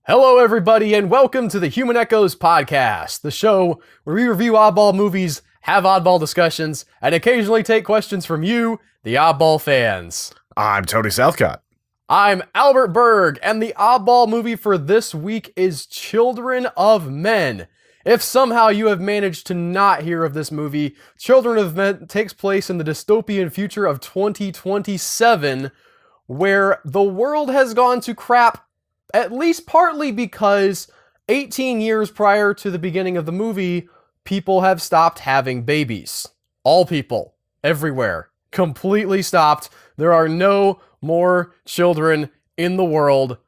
Hello, everybody, and welcome to the Human Echoes podcast, the show where we review oddball movies, have oddball discussions, and occasionally take questions from you, the oddball fans. I'm Tony Southcott. I'm Albert Berg, and the oddball movie for this week is Children of Men. If somehow you have managed to not hear of this movie, Children of Men takes place in the dystopian future of 2027, where the world has gone to crap, at least partly because 18 years prior to the beginning of the movie, people have stopped having babies. All people, everywhere, completely stopped. There are no more children in the world.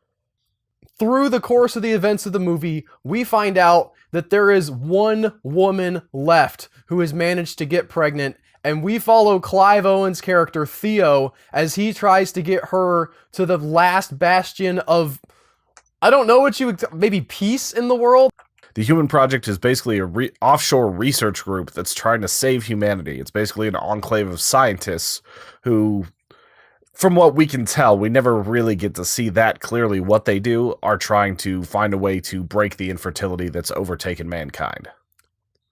Through the course of the events of the movie, we find out that there is one woman left who has managed to get pregnant, and we follow Clive Owen's character, Theo, as he tries to get her to the last bastion of, I don't know what you would, maybe peace in the world? The Human Project is basically a offshore research group that's trying to save humanity. It's basically an enclave of scientists who, from what we can tell, we never really get to see that clearly what they do, are trying to find a way to break the infertility that's overtaken mankind.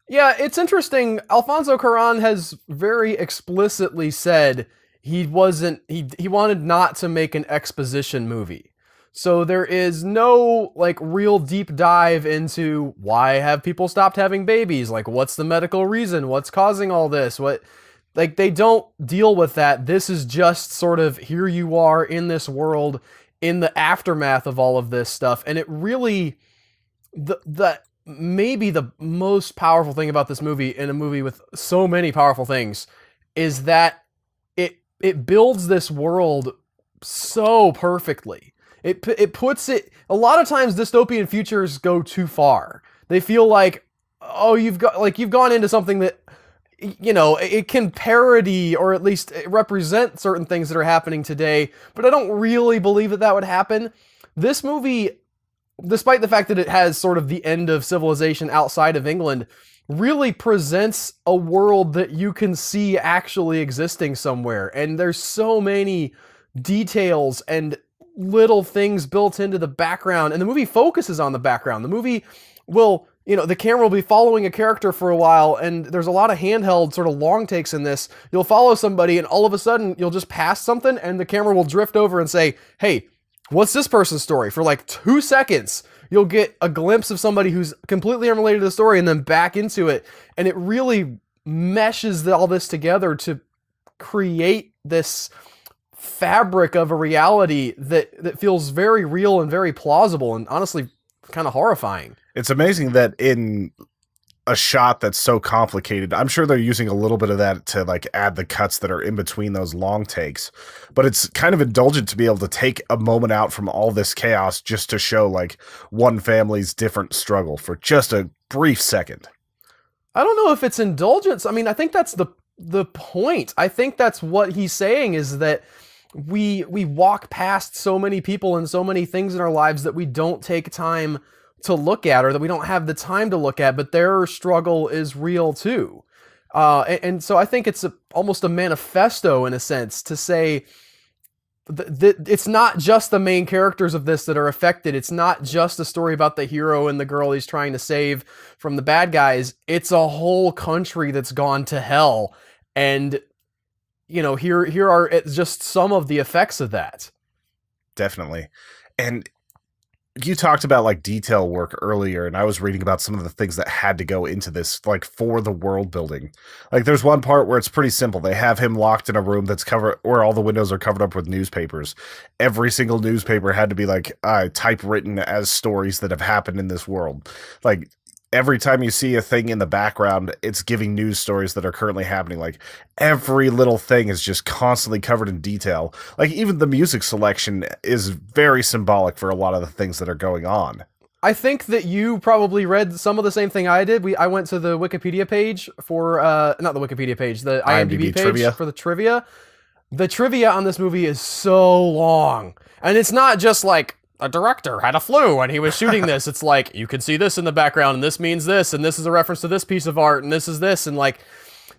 Yeah, it's interesting. Alfonso Cuarón has very explicitly said he wanted not to make an exposition movie. So there is no real deep dive into why have people stopped having babies? Like, what's the medical reason? What's causing all this? They don't deal with that. This is just sort of, here you are in this world in the aftermath of all of this stuff. And it really, maybe the most powerful thing about this movie, in a movie with so many powerful things, is that it builds this world so perfectly. It puts it, a lot of times dystopian futures go too far. They feel like, oh, you've gone into something that, it can parody or at least represent certain things that are happening today, but I don't really believe that would happen. This movie, despite the fact that it has sort of the end of civilization outside of England, really presents a world that you can see actually existing somewhere. And there's so many details and little things built into the background, and the movie focuses on the background. The movie will, the camera will be following a character for a while, and there's a lot of handheld sort of long takes in this. You'll follow somebody, and all of a sudden, you'll just pass something, and the camera will drift over and say, hey, what's this person's story? For 2 seconds, you'll get a glimpse of somebody who's completely unrelated to the story, and then back into it, and it really meshes all this together to create this fabric of a reality that feels very real and very plausible, and honestly kind of horrifying. It's amazing that in a shot that's so complicated, I'm sure they're using a little bit of that to add the cuts that are in between those long takes, but it's kind of indulgent to be able to take a moment out from all this chaos just to show one family's different struggle for just a brief second. I don't know if it's indulgence. I mean, I think that's the point. I think that's what he's saying, is that we walk past so many people and so many things in our lives that we don't take time to look at, or that we don't have the time to look at, but their struggle is real too. And so I think it's almost a manifesto in a sense to say that it's not just the main characters of this that are affected. It's not just a story about the hero and the girl he's trying to save from the bad guys. It's a whole country that's gone to hell. And here are just some of the effects of that. Definitely. And you talked about detail work earlier, and I was reading about some of the things that had to go into this, for the world building. There's one part where it's pretty simple. They have him locked in a room that's covered, where all the windows are covered up with newspapers. Every single newspaper had to be typewritten as stories that have happened in this world. Every time you see a thing in the background, it's giving news stories that are currently happening. Every little thing is just constantly covered in detail. Even the music selection is very symbolic for a lot of the things that are going on. I think that you probably read some of the same thing I did. I went to the Wikipedia page for, not the Wikipedia page, the IMDb page trivia. For the trivia. The trivia on this movie is so long. And it's not just a director had a flu and he was shooting this. It's you can see this in the background, and this means this, and this is a reference to this piece of art, and this is this, and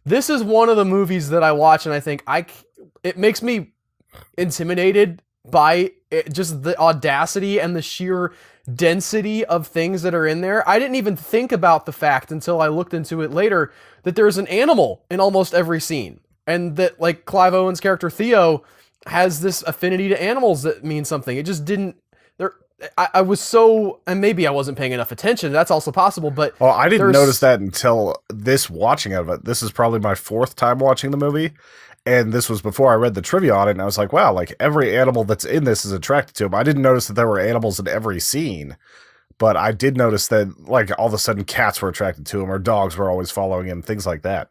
this is one of the movies that I watch and I think it makes me intimidated by just the audacity and the sheer density of things that are in there. I didn't even think about the fact until I looked into it later that there's an animal in almost every scene. And that, like, Clive Owen's character Theo has this affinity to animals that means something. It just didn't. There, I was so, and maybe I wasn't paying enough attention. That's also possible. But well, I didn't notice that until this watching of it. This is probably my 4th time watching the movie, and this was before I read the trivia on it. And I was like, wow, like every animal that's in this is attracted to him. I didn't notice that there were animals in every scene, but I did notice that, like, all of a sudden cats were attracted to him, or dogs were always following him, things like that.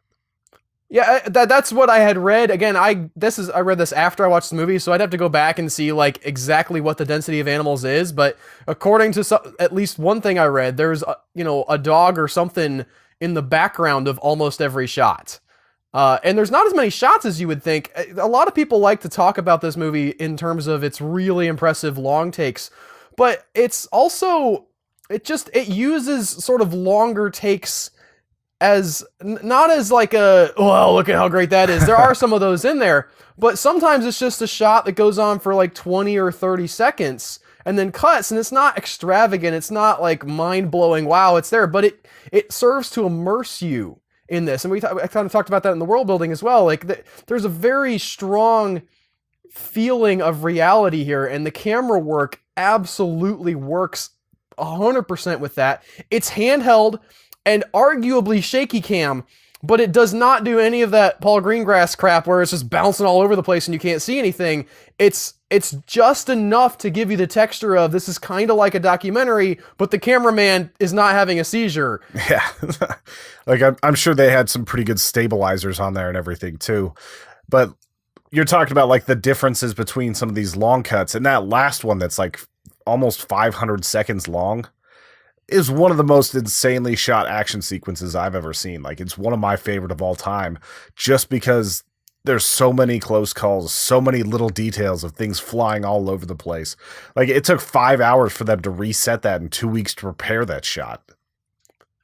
Yeah, that's what I had read. Again, I read this after I watched the movie, so I'd have to go back and see, like, exactly what the density of animals is. But according to at least one thing I read, there's a dog or something in the background of almost every shot. And there's not as many shots as you would think. A lot of people like to talk about this movie in terms of its really impressive long takes, but it's also it uses sort of longer takes as not as like well, look at how great that is. There are some of those in there, but sometimes it's just a shot that goes on for like 20 or 30 seconds and then cuts, and it's not extravagant. It's not like mind-blowing, wow, it's there, but it serves to immerse you in this. And I kind of talked about that in the world building as well. Like there's a very strong feeling of reality here, and the camera work absolutely works 100% with that. It's handheld and arguably shaky cam, but it does not do any of that Paul Greengrass crap where it's just bouncing all over the place and you can't see anything. It's just enough to give you the texture of this is kind of like a documentary, but the cameraman is not having a seizure. Yeah. Like, I'm sure they had some pretty good stabilizers on there and everything too. But you're talking about, like, the differences between some of these long cuts, and that last one that's like almost 500 seconds long is one of the most insanely shot action sequences I've ever seen. Like, it's one of my favorite of all time, just because there's so many close calls, so many little details of things flying all over the place. Like, it took 5 hours for them to reset that and 2 weeks to prepare that shot.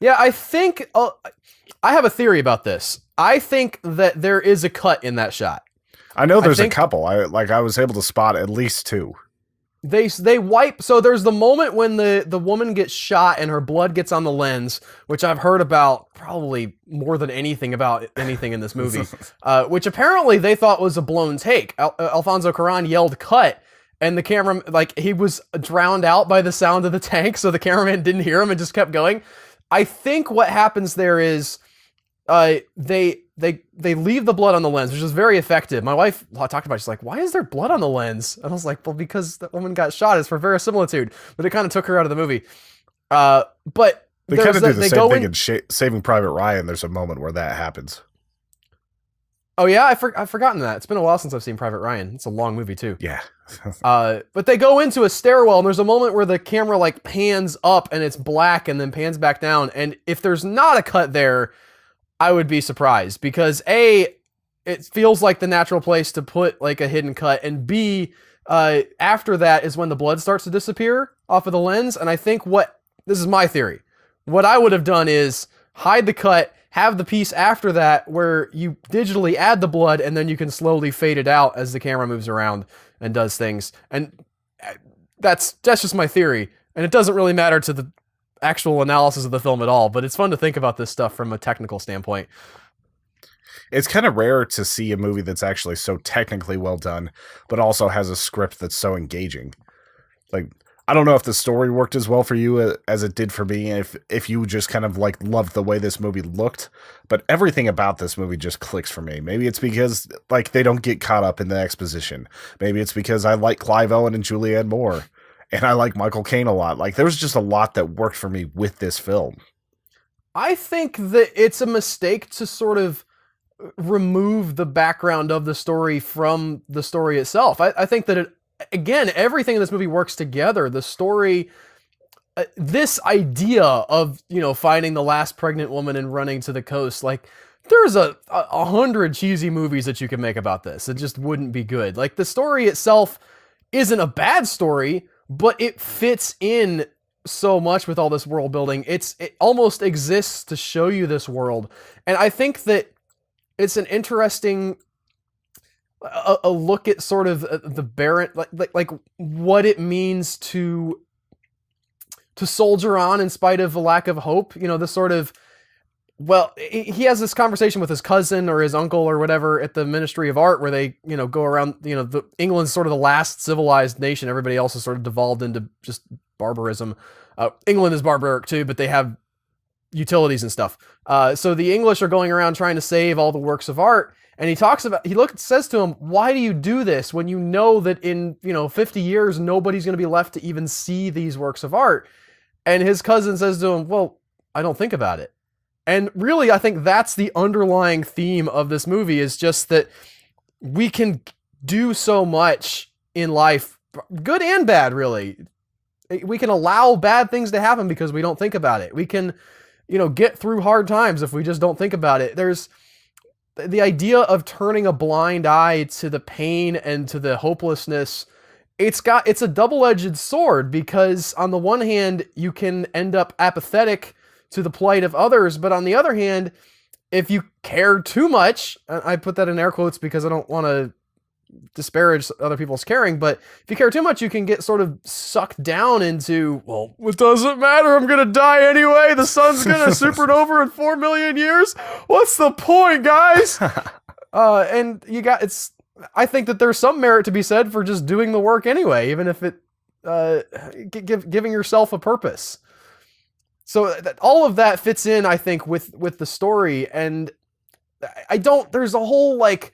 Yeah, I think I have a theory about this. I think that there is a cut in that shot. I know there's a couple. I was able to spot at least 2. They wipe. So there's the moment when the woman gets shot and her blood gets on the lens, which I've heard about probably more than anything about anything in this movie, which apparently they thought was a blown take. Alfonso Cuarón yelled cut, and the camera, like, he was drowned out by the sound of the tank, so the cameraman didn't hear him and just kept going. I think what happens there is they leave the blood on the lens, which is very effective. My wife talked about it. She's like, why is there blood on the lens? And I was like, well, because that woman got shot. It's for verisimilitude. But it kind of took her out of the movie. But they kind of do the same thing in Saving Private Ryan. There's a moment where that happens. Oh, yeah? I've forgotten that. It's been a while since I've seen Private Ryan. It's a long movie, too. Yeah. But they go into a stairwell, and there's a moment where the camera, like, pans up, and it's black, and then pans back down. And if there's not a cut there, I would be surprised, because A, it feels like the natural place to put, like, a hidden cut, and B, after that is when the blood starts to disappear off of the lens. And I think this is my theory, what I would have done is hide the cut, have the piece after that where you digitally add the blood, and then you can slowly fade it out as the camera moves around and does things. And that's just my theory, and it doesn't really matter to the actual analysis of the film at all, but it's fun to think about this stuff from a technical standpoint. It's kind of rare to see a movie that's actually so technically well done, but also has a script that's so engaging. Like, I don't know if the story worked as well for you as it did for me, if you just kind of, like, loved the way this movie looked, but everything about this movie just clicks for me. Maybe it's because, like, they don't get caught up in the exposition. Maybe it's because I like Clive Owen and Julianne Moore, and I like Michael Caine a lot. Like, there was just a lot that worked for me with this film. I think that it's a mistake to sort of remove the background of the story from the story itself. I think that again, everything in this movie works together. The story, this idea of, finding the last pregnant woman and running to the coast, like, there's 100 cheesy movies that you can make about this. It just wouldn't be good. Like, the story itself isn't a bad story, but it fits in so much with all this world building. It almost exists to show you this world. And I think that it's an interesting a look at sort of the barren, like what it means to soldier on in spite of a lack of hope. You know, this sort of, well, he has this conversation with his cousin or his uncle or whatever at the Ministry of Art where they, you know, go around, you know, England's sort of the last civilized nation. Everybody else has sort of devolved into just barbarism. England is barbaric too, but they have utilities and stuff. So the English are going around trying to save all the works of art. And he says to him, why do you do this when you know that in, you know, 50 years, nobody's going to be left to even see these works of art? And his cousin says to him, well, I don't think about it. And really, I think that's the underlying theme of this movie, is just that we can do so much in life, good and bad, really. We can allow bad things to happen because we don't think about it. We can, you know, get through hard times if we just don't think about it. There's the idea of turning a blind eye to the pain and to the hopelessness. It's a double-edged sword, because on the one hand, you can end up apathetic to the plight of others, but on the other hand, if you care too much, I put that in air quotes because I don't want to disparage other people's caring, but if you care too much, you can get sort of sucked down into, well, it doesn't matter, I'm gonna die anyway, the sun's gonna supernova in 4 million years, what's the point, guys? And I think that there's some merit to be said for just doing the work anyway, even if it giving yourself a purpose. So all of that fits in, I think, with the story. And there's a whole, like,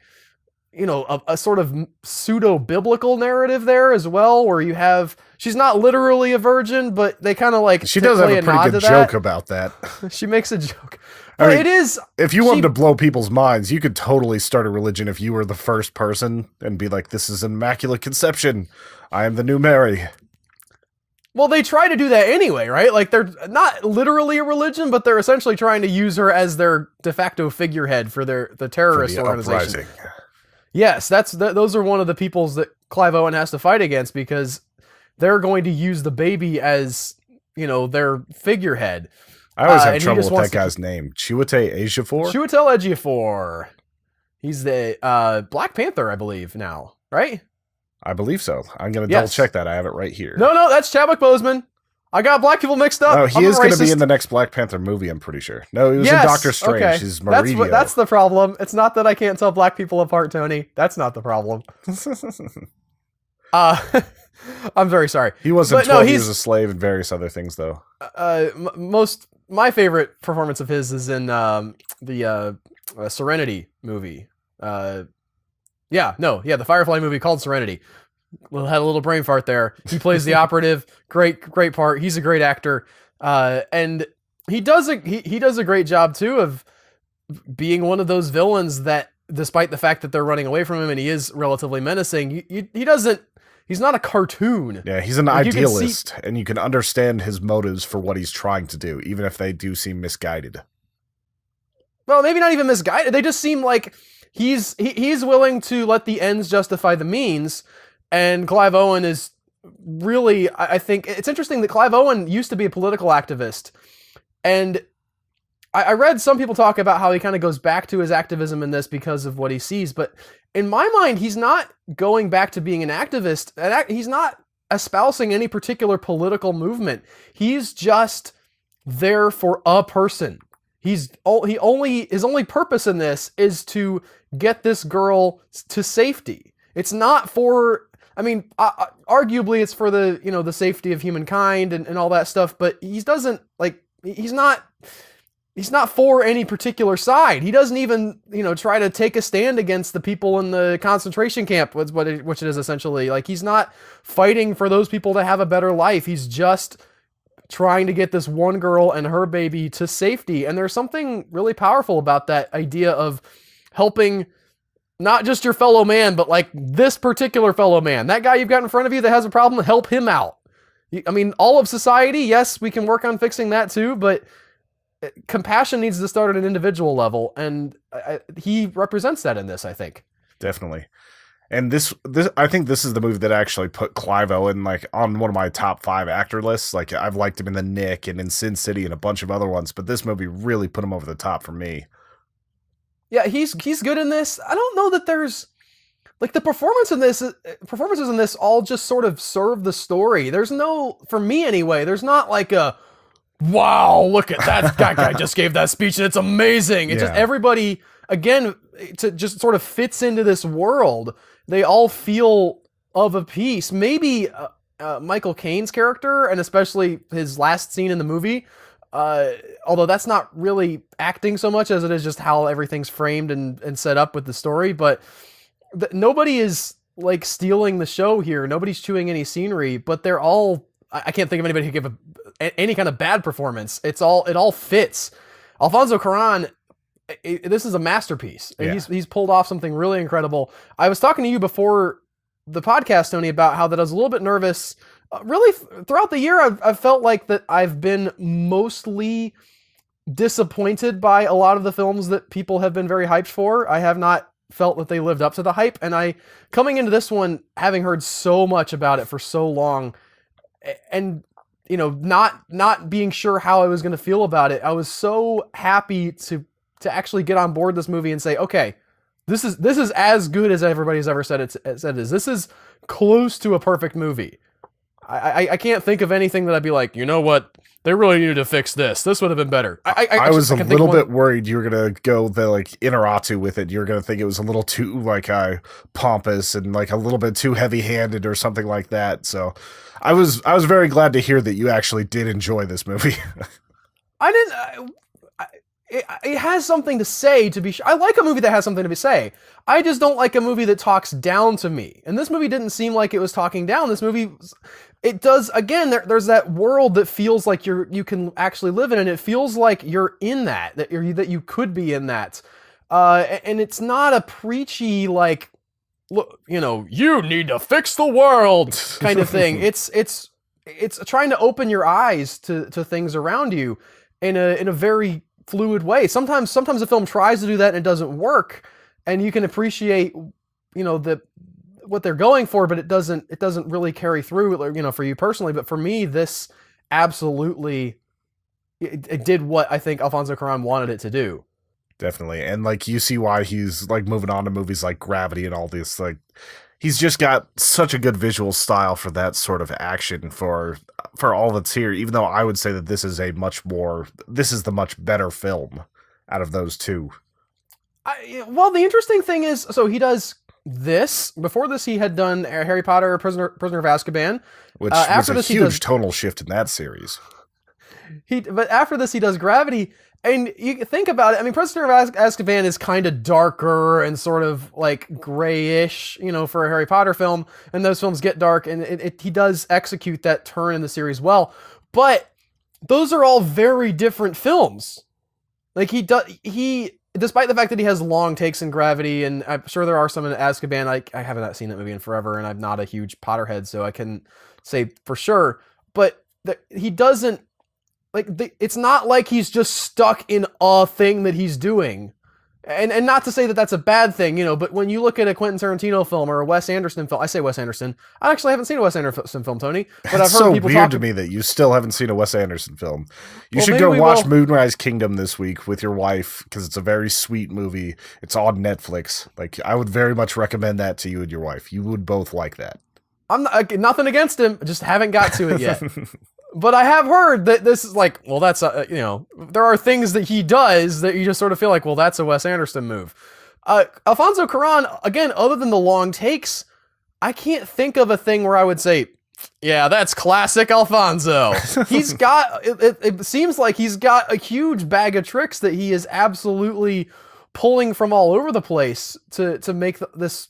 you know, a sort of pseudo-biblical narrative there as well, where you have, she's not literally a virgin, but they kind of like, she does have a pretty good joke about that. She makes a joke. I mean, it is, if you wanted to blow people's minds, you could totally start a religion if you were the first person and be like, this is Immaculate Conception. I am the new Mary. Well, they try to do that anyway, right? Like, they're not literally a religion, but they're essentially trying to use her as their de facto figurehead for the terrorist organization. Uprising. Yes, those are one of the peoples that Clive Owen has to fight against, because they're going to use the baby as, you know, their figurehead. I always have trouble with that guy's name. Chiwetel Ejiofor? Chiwetel Ejiofor. He's the Black Panther, I believe, now, right? I believe so. I'm going to double check that. I have it right here. No, that's Chadwick Boseman. I got black people mixed up. Oh, he is going to be in the next Black Panther movie, I'm pretty sure. No, he was in Doctor Strange. Okay. He's Meridio. That's the problem. It's not that I can't tell black people apart, Tony. That's not the problem. I'm very sorry. He was in 12 Years a Slave and various other things, though. My favorite performance of his is in the Serenity movie. The Firefly movie called Serenity. Had a little brain fart there. He plays the operative. Great part. He's a great actor. And he does a great job too of being one of those villains that, despite the fact that they're running away from him and he is relatively menacing, he's not a cartoon. Yeah, he's an idealist, and you can understand his motives for what he's trying to do, even if they do seem misguided. Well, maybe not even misguided. They just seem like he's willing to let the ends justify the means. And Clive Owen is really, I think, it's interesting that Clive Owen used to be a political activist. And I read some people talk about how he kind of goes back to his activism in this because of what he sees. But in my mind, he's not going back to being an activist. He's not espousing any particular political movement. He's just there for a person. His only purpose in this is to get this girl to safety. It's not for, I mean, arguably it's for the, you know, the safety of humankind and all that stuff, but he's not for any particular side. He doesn't even, you know, try to take a stand against the people in the concentration camp, which it is essentially. Like, he's not fighting for those people to have a better life. He's just trying to get this one girl and her baby to safety. And there's something really powerful about that idea of helping not just your fellow man, but like this particular fellow man, that guy you've got in front of you that has a problem, help him out. I mean, all of society, yes, we can work on fixing that too, but compassion needs to start at an individual level. And he represents that in this, I think. Definitely. And this, I think this is the movie that actually put Clive Owen like on one of my top 5 actor lists. Like, I've liked him in The Knick and in Sin City and a bunch of other ones, but this movie really put him over the top for me. Yeah, he's good in this. I don't know that there's like the performances in this all just sort of serve the story. There's no, for me anyway, there's not like a, wow, look at that guy just gave that speech and it's amazing. It's just everybody, again, to just sort of fits into this world. They all feel of a piece. Maybe Michael Caine's character, and especially his last scene in the movie, although that's not really acting so much as it is just how everything's framed and set up with the story, but nobody is like stealing the show here. Nobody's chewing any scenery, but they're all, I can't think of anybody who give any kind of bad performance. It all fits. Alfonso Cuarón, this is a masterpiece. Yeah. He's pulled off something really incredible. I was talking to you before the podcast, Tony, about how that I was a little bit nervous. Really, throughout the year, I've felt like that I've been mostly disappointed by a lot of the films that people have been very hyped for. I have not felt that they lived up to the hype, and coming into this one, having heard so much about it for so long, and not being sure how I was going to feel about it, I was so happy to actually get on board this movie and say, okay, this is as good as everybody's ever said it is. This is close to a perfect movie. I can't think of anything that I'd be like, you know what, they really needed to fix this. This would have been better. I was a little bit worried you were gonna go the like Inarritu with it. You were gonna think it was a little too like pompous and like a little bit too heavy-handed or something like that. So I was very glad to hear that you actually did enjoy this movie. It has something to say, to be sure. I like a movie that has something to say. I just don't like a movie that talks down to me. And this movie didn't seem like it was talking down. This movie, it does, again, there's that world that feels like you can actually live in, and it feels like you're in that you could be in that. And it's not a preachy, like, look, you need to fix the world kind of thing. It's trying to open your eyes to things around you in a very fluid way. Sometimes a film tries to do that and it doesn't work, and you can appreciate, what they're going for, but it doesn't really carry through, for you personally. But for me, this absolutely, it did what I think Alfonso Cuarón wanted it to do. Definitely. And like, you see why he's like moving on to movies like Gravity and all this, like, he's just got such a good visual style for that sort of action for all that's here, even though I would say that this is the much better film out of those two. Well, the interesting thing is, so he does this. Before this, he had done Harry Potter, Prisoner of Azkaban. Which was a huge tonal shift in that series. But after this, he does Gravity. And you think about it, I mean, Prisoner of Azkaban is kind of darker and sort of like grayish, for a Harry Potter film, and those films get dark, and he does execute that turn in the series well. But those are all very different films. Like he despite the fact that he has long takes in Gravity, and I'm sure there are some in Azkaban. I haven't seen that movie in forever, and I'm not a huge Potterhead, so I couldn't say for sure. But he doesn't. It's not like he's just stuck in a thing that he's doing. And not to say that that's a bad thing, but when you look at a Quentin Tarantino film or a Wes Anderson film, I say Wes Anderson. I actually haven't seen a Wes Anderson film, Tony. But I've heard people weird to me that you still haven't seen a Wes Anderson film. You should go watch Moonrise Kingdom this week with your wife, because it's a very sweet movie. It's on Netflix. Like, I would very much recommend that to you and your wife. You would both like that. I'm nothing against him. I just haven't got to it yet. But I have heard that this is like, well, that's, there are things that he does that you just sort of feel like, well, that's a Wes Anderson move. Alfonso Cuarón, again, other than the long takes, I can't think of a thing where I would say, yeah, that's classic Alfonso. He's got, it seems like he's got a huge bag of tricks that he is absolutely pulling from all over the place to make this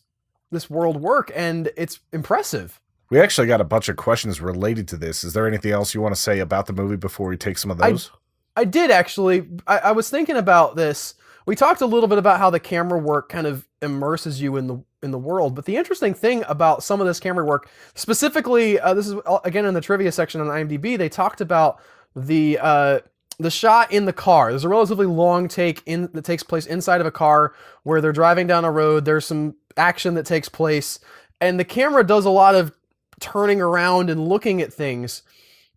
world work, and it's impressive. We actually got a bunch of questions related to this. Is there anything else you want to say about the movie before we take some of those? I did, actually. I was thinking about this. We talked a little bit about how the camera work kind of immerses you in the world, but the interesting thing about some of this camera work, specifically, this is, again, in the trivia section on IMDb, they talked about the shot in the car. There's a relatively long take that takes place inside of a car where they're driving down a road. There's some action that takes place, and the camera does a lot of turning around and looking at things,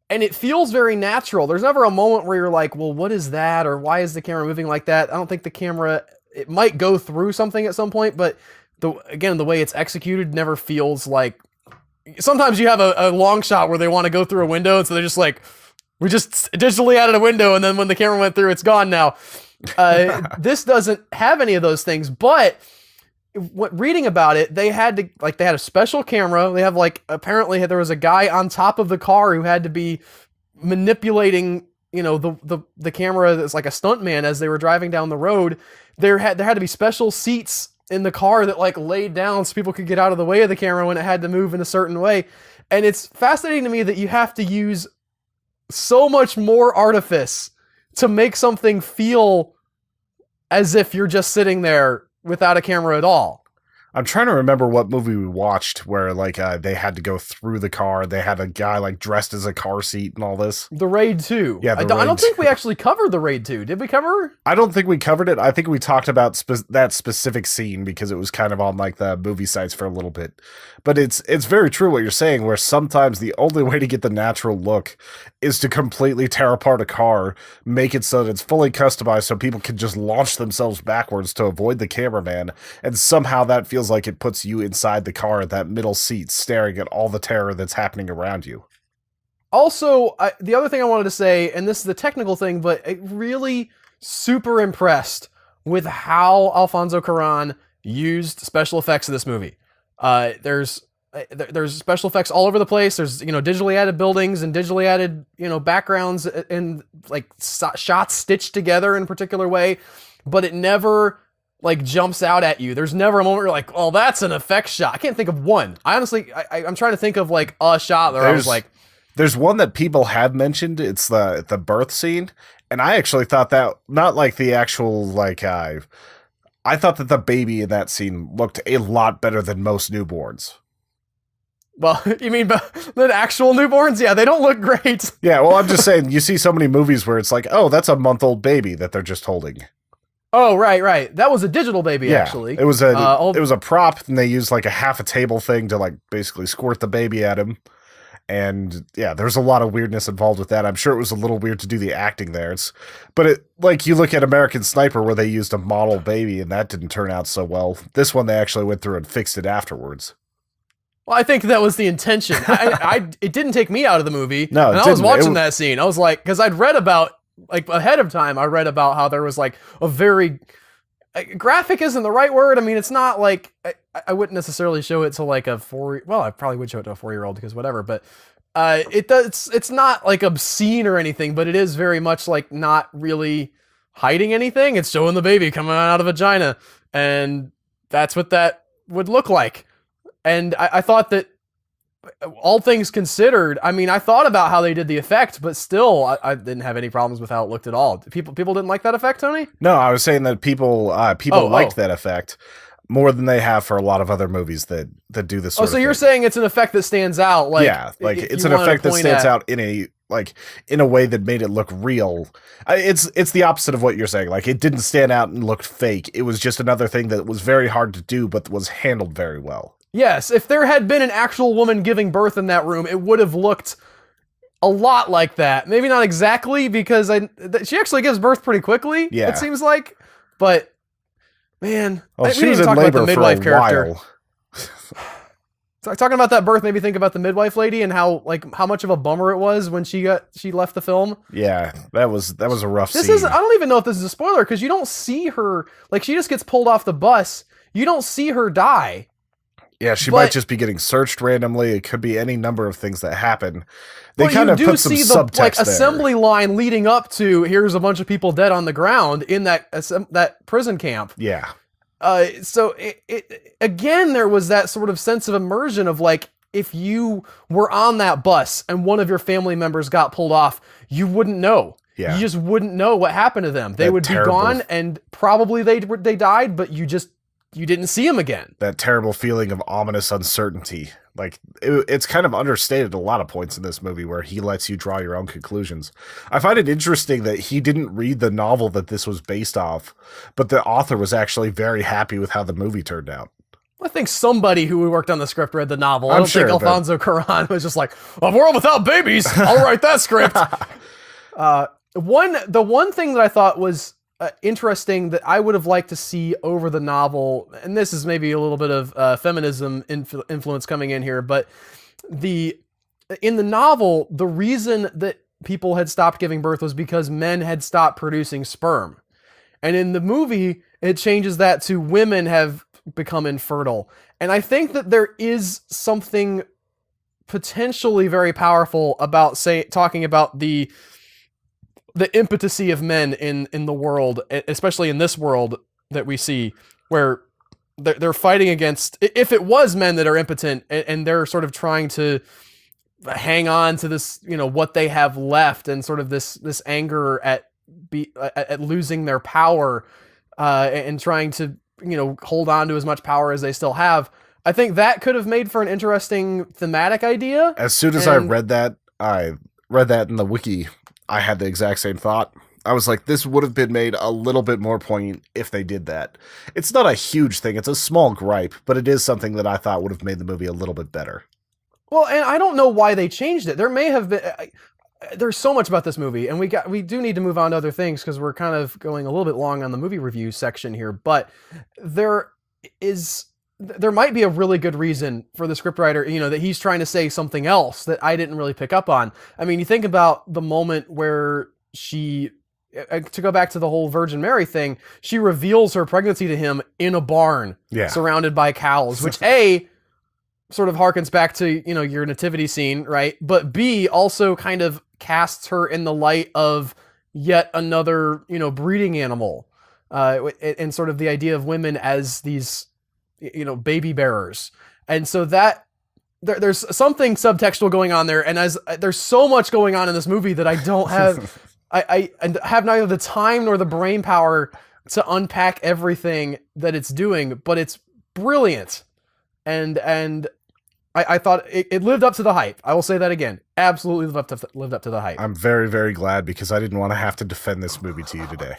and it feels very natural. There's never a moment where you're like, well, what is that? Or why is the camera moving like that? I don't think the camera, it might go through something at some point, but the way it's executed never feels like. Sometimes you have a long shot where they want to go through a window, and so they're just like, we just digitally added a window, and then when the camera went through, it's gone now. This doesn't have any of those things, but reading about it, they had a special camera. They have apparently there was a guy on top of the car who had to be manipulating, the camera that's like a stuntman as they were driving down the road. There had to be special seats in the car that laid down so people could get out of the way of the camera when it had to move in a certain way. And it's fascinating to me that you have to use so much more artifice to make something feel as if you're just sitting there without a camera at all. I'm trying to remember what movie we watched where they had to go through the car. They had a guy dressed as a car seat and all this. The Raid 2. Yeah, I don't think we actually covered the Raid 2. Did we cover? I don't think we covered it. I think we talked about that specific scene because it was kind of on the movie sites for a little bit. But it's very true what you're saying, where sometimes the only way to get the natural look is to completely tear apart a car, make it so that it's fully customized so people can just launch themselves backwards to avoid the cameraman, and somehow that feels like it puts you inside the car at that middle seat staring at all the terror that's happening around you. Also, the other thing I wanted to say, and this is the technical thing, but it really super impressed with how Alfonso Cuarón used special effects in this movie. There's special effects all over the place. There's, digitally added buildings and digitally added, backgrounds and shots stitched together in a particular way, but it never jumps out at you. There's never a moment where you're like, oh, that's an effect shot. I can't think of one. I honestly, I'm trying to think of a shot where I was like, there's one that people have mentioned. It's the birth scene. And I actually thought that not the actual, I thought that the baby in that scene looked a lot better than most newborns. Well, you mean the actual newborns? Yeah, they don't look great. Yeah, well, I'm just saying, you see so many movies where it's oh, that's a month-old baby that they're just holding. Oh, right. That was a digital baby, actually. It was a prop, and they used a half a table thing to basically squirt the baby at him. And yeah, there's a lot of weirdness involved with that. I'm sure it was a little weird to do the acting there. But you look at American Sniper where they used a model baby and that didn't turn out so well. This one, they actually went through and fixed it afterwards. Well, I think that was the intention. It didn't take me out of the movie. No, and I was watching that scene. I was because I'd read about, ahead of time, I read about how there was a very, graphic isn't the right word. I mean, it's not I wouldn't necessarily show it to a 4, well, I probably would show it to a 4-year-old because whatever, but it's not obscene or anything, but it is very much not really hiding anything. It's showing the baby coming out of a vagina, and that's what that would look like. And I thought that, all things considered, I mean, I thought about how they did the effect, but still, I didn't have any problems with how it looked at all. People didn't like that effect, Tony? No, I was saying that people liked that effect more than they have for a lot of other movies that do this. So you're saying it's an effect that stands out? It's an effect that stands out in a way that made it look real. It's the opposite of what you're saying. It didn't stand out and looked fake. It was just another thing that was very hard to do, but was handled very well. Yes, if there had been an actual woman giving birth in that room, it would have looked a lot like that. Maybe not exactly, because she actually gives birth pretty quickly, it seems like. But, man, she was in labor for a while. Talking about that birth made me think about the midwife lady and how much of a bummer it was when she left the film. Yeah, that was a rough scene. I don't even know if this is a spoiler, because you don't see her, she just gets pulled off the bus. You don't see her die. Yeah, she might just be getting searched randomly. It could be any number of things that happen. They kind of put some subtext there. Assembly line leading up to here's a bunch of people dead on the ground in that prison camp. Yeah. So it again, there was that sort of sense of immersion of if you were on that bus and one of your family members got pulled off, you wouldn't know. Yeah. You just wouldn't know what happened to them. They would be gone, and probably they died, but you didn't see them again. That terrible feeling of ominous uncertainty. It's kind of understated at a lot of points in this movie where he lets you draw your own conclusions. I find it interesting that he didn't read the novel that this was based off, but the author was actually very happy with how the movie turned out. I think somebody who worked on the script read the novel. I don't think Alfonso Cuarón was just a world without babies. I'll write that script. The one thing that I thought was interesting that I would have liked to see over the novel, and this is maybe a little bit of feminism influence coming in here, but in the novel, the reason that people had stopped giving birth was because men had stopped producing sperm. And in the movie, it changes that to women have become infertile. And I think that there is something potentially very powerful about talking about the impotency of men in the world, especially in this world that we see, where they're fighting against, if it was men that are impotent and they're sort of trying to hang on to this, what they have left, and sort of this anger at losing their power, and trying to, hold on to as much power as they still have. I think that could have made for an interesting thematic idea. As soon as I read that in the wiki, I had the exact same thought. I was like, this would have been made a little bit more poignant if they did that. It's not a huge thing. It's a small gripe, but it is something that I thought would have made the movie a little bit better. Well, and I don't know why they changed it. There may have been... There's so much about this movie, and we do need to move on to other things because we're kind of going a little bit long on the movie review section here, but there might be a really good reason for the scriptwriter, that he's trying to say something else that I didn't really pick up on. I mean, you think about the moment where to go back to the whole Virgin Mary thing, she reveals her pregnancy to him in a barn, surrounded by cows, which sort of harkens back to, your nativity scene, right? But B, also kind of casts her in the light of yet another, breeding animal, and sort of the idea of women as these, baby bearers. And so that there's something subtextual going on there. And as there's so much going on in this movie that I don't have, I have neither the time nor the brain power to unpack everything that it's doing, but it's brilliant. And I thought it lived up to the hype. I will say that again. Absolutely lived up to the hype. I'm very, very glad, because I didn't want to have to defend this movie to you today.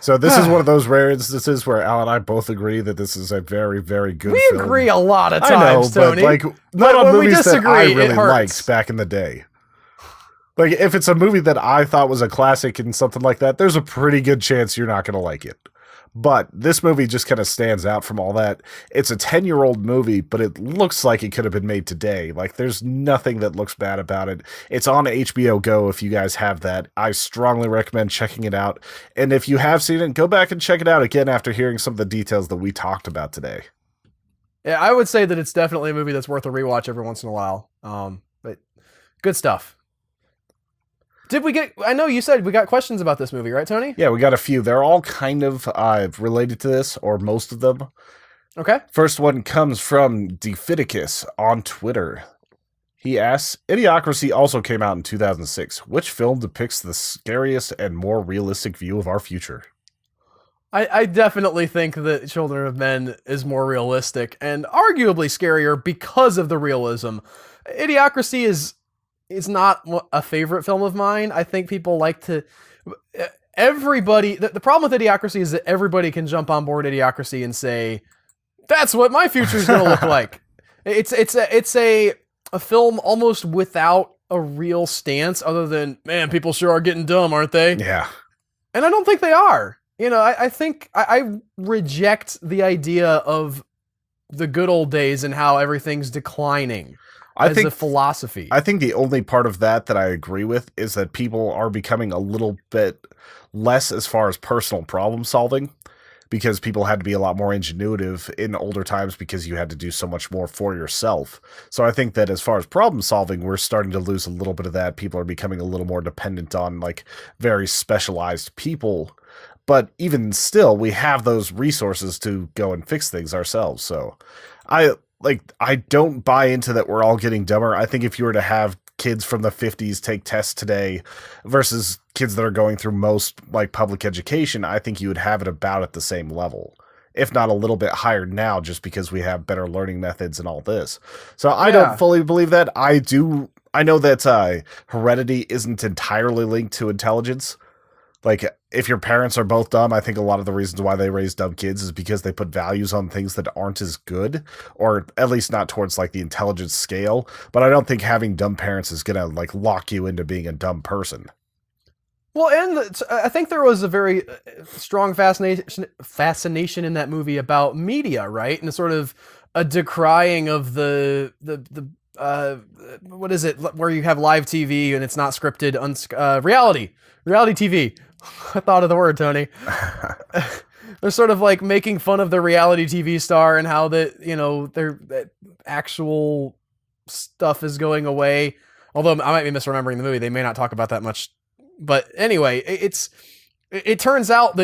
So this is one of those rare instances where Al and I both agree that this is a very, very good film. We agree a lot of times, Tony. But not on movies that I really liked back in the day. Like, if it's a movie that I thought was a classic and something like that, there's a pretty good chance you're not going to like it. But this movie just kind of stands out from all that. It's a 10-year-old movie, but it looks like it could have been made today. Like, there's nothing that looks bad about it. It's on HBO Go if you guys have that. I strongly recommend checking it out. And if you have seen it, go back and check it out again after hearing some of the details that we talked about today. Yeah, I would say that it's definitely a movie that's worth a rewatch every once in a while. But good stuff. I know you said we got questions about this movie, right, Tony? Yeah, we got a few. They're all kind of related to this, or most of them. Okay. First one comes from Defiticus on Twitter. He asks, Idiocracy also came out in 2006. Which film depicts the scariest and more realistic view of our future? I definitely think that Children of Men is more realistic and arguably scarier because of the realism. Idiocracy is not a favorite film of mine. I think people like to... Everybody... The problem with Idiocracy is that everybody can jump on board Idiocracy and say, that's what my future is going to look like. It's a film almost without a real stance other than, man, people sure are getting dumb, aren't they? Yeah. And I don't think they are. I think I reject the idea of the good old days and how everything's declining. I think a philosophy. I think the only part of that I agree with is that people are becoming a little bit less as far as personal problem solving, because people had to be a lot more ingenuitive in older times because you had to do so much more for yourself. So I think that as far as problem solving, we're starting to lose a little bit of that. People are becoming a little more dependent on like very specialized people. But even still, we have those resources to go and fix things ourselves. So I don't buy into that we're all getting dumber. I think if you were to have kids from the 50s take tests today versus kids that are going through most like public education, I think you would have it about at the same level, if not a little bit higher now, just because we have better learning methods and all this. So I don't fully believe that. I know that heredity isn't entirely linked to intelligence. Like, if your parents are both dumb, I think a lot of the reasons why they raise dumb kids is because they put values on things that aren't as good, or at least not towards, like, the intelligence scale. But I don't think having dumb parents is going to, like, lock you into being a dumb person. Well, and I think there was a very strong fascination in that movie about media, right? And sort of a decrying of the what is it, where you have live TV and it's not scripted, reality TV. I thought of the word, Tony. They're sort of like making fun of the reality TV star and how their actual stuff is going away. Although I might be misremembering the movie, they may not talk about that much. But anyway, it turns out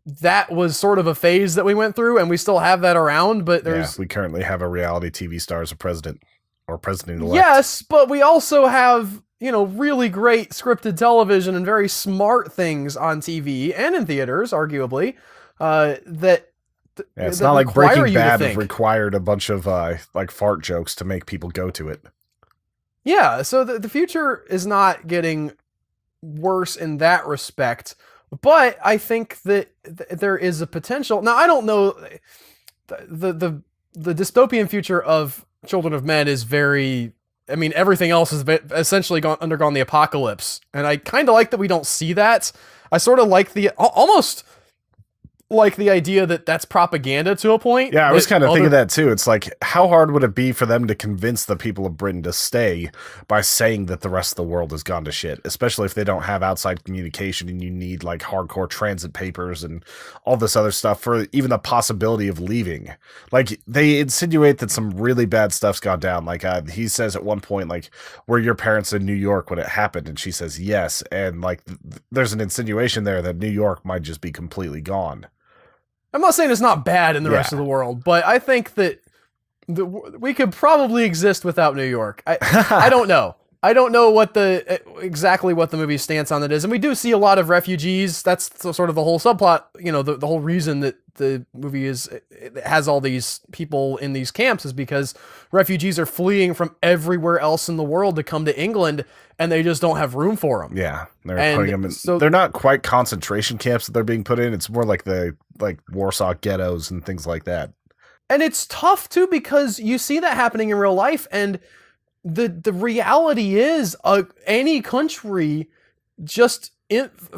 that was sort of a phase that we went through, and we still have that around. But we currently have a reality TV star as a president or president-elect. Yes, but we also have really great scripted television and very smart things on TV and in theaters, arguably. It's not like Breaking Bad required a bunch of like fart jokes to make people go to it. Yeah, so the future is not getting worse in that respect, but I think that there is a potential. Now, I don't know, the dystopian future of Children of Men is very, I mean, everything else has essentially undergone the apocalypse, and I kind of like that we don't see that. I sort of like almost like the idea that that's propaganda to a point. Yeah, I was kind of thinking that too. It's like, how hard would it be for them to convince the people of Britain to stay by saying that the rest of the world has gone to shit, especially if they don't have outside communication and you need like hardcore transit papers and all this other stuff for even the possibility of leaving. Like, they insinuate that some really bad stuff's gone down. Like, he says at one point, like, were your parents in New York when it happened? And she says yes. And like, there's an insinuation there that New York might just be completely gone. I'm not saying it's not bad in the rest of the world, but I think that we could probably exist without New York. I don't know. I don't know exactly what the movie's stance on it is. And we do see a lot of refugees. That's sort of the whole subplot, the whole reason that the movie it has all these people in these camps is because refugees are fleeing from everywhere else in the world to come to England, and they just don't have room for them. Yeah, they're putting them in. So they're not quite concentration camps that they're being put in. It's more like the Warsaw ghettos and things like that. And it's tough too, because you see that happening in real life, and the reality is any country just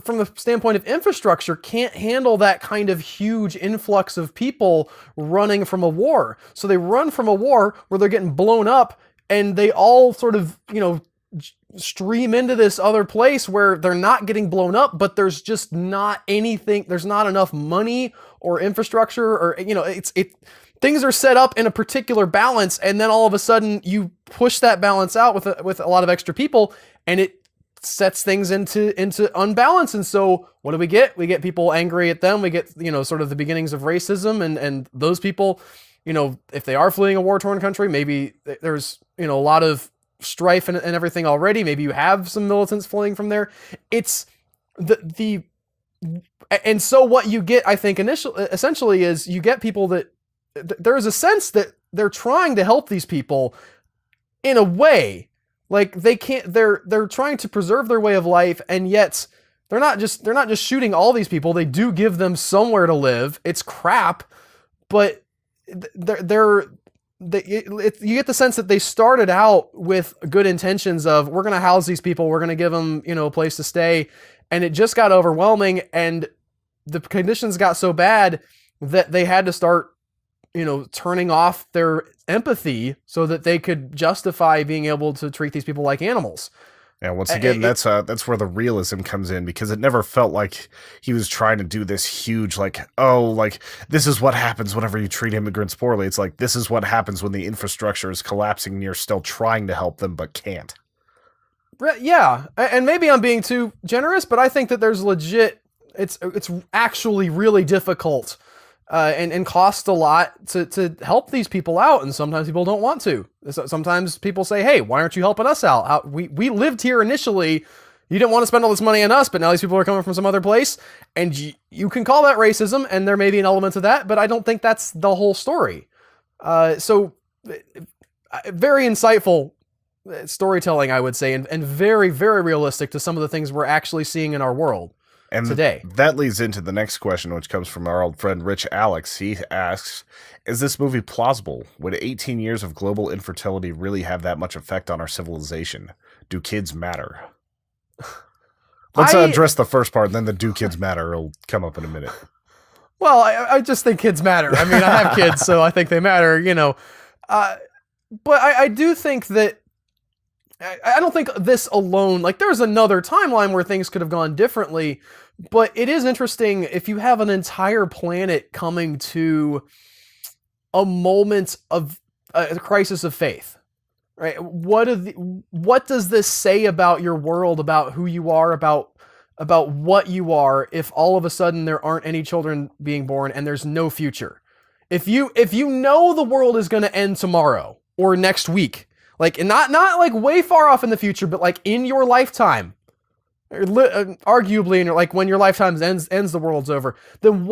from the standpoint of infrastructure can't handle that kind of huge influx of people running from a war. So they run from a war where they're getting blown up, and they all sort of, stream into this other place where they're not getting blown up, but there's just not anything. There's not enough money or infrastructure, or, things are set up in a particular balance, and then all of a sudden you push that balance out with a lot of extra people, and it sets things into unbalance. And so what do we get? We get people angry at them. We get, sort of the beginnings of racism, and those people, if they are fleeing a war-torn country, maybe there's, a lot of strife and everything already. Maybe you have some militants fleeing from there. It's and so what you get, I think, essentially is you get people that there is a sense that they're trying to help these people in a way. Like, they're trying to preserve their way of life, and yet they're not just shooting all these people. They do give them somewhere to live. It's crap, but you get the sense that they started out with good intentions of, we're going to house these people, we're going to give them, a place to stay, and it just got overwhelming, and the conditions got so bad that they had to start, turning off their empathy so that they could justify being able to treat these people like animals. Yeah, once again, that's where the realism comes in, because it never felt like he was trying to do this huge, this is what happens whenever you treat immigrants poorly. It's like, this is what happens when the infrastructure is collapsing and you're still trying to help them but can't. Yeah, and maybe I'm being too generous, but I think that there's it's actually really difficult and costs a lot to help these people out, and sometimes people don't want to. Sometimes people say, hey, why aren't you helping us out? We lived here initially, you didn't want to spend all this money on us, but now these people are coming from some other place, and you can call that racism, and there may be an element of that, but I don't think that's the whole story. So very insightful storytelling, I would say, and very, very realistic to some of the things we're actually seeing in our world. And today. That leads into the next question, which comes from our old friend Rich Alex. He asks, is this movie plausible? Would 18 years of global infertility really have that much effect on our civilization? Do kids matter? Let's address the first part, and then the do kids matter will come up in a minute. Well, I just think kids matter. I mean, I have kids, so I think they matter, you know. But I do think that I don't think this alone, like there's another timeline where things could have gone differently, but it is interesting if you have an entire planet coming to a moment of a crisis of faith, right? What does this say about your world, about who you are, about what you are, if all of a sudden there aren't any children being born and there's no future? If you know the world is going to end tomorrow or next week, like not like way far off in the future, but like in your lifetime, arguably in your, like when your lifetime ends, the world's over, then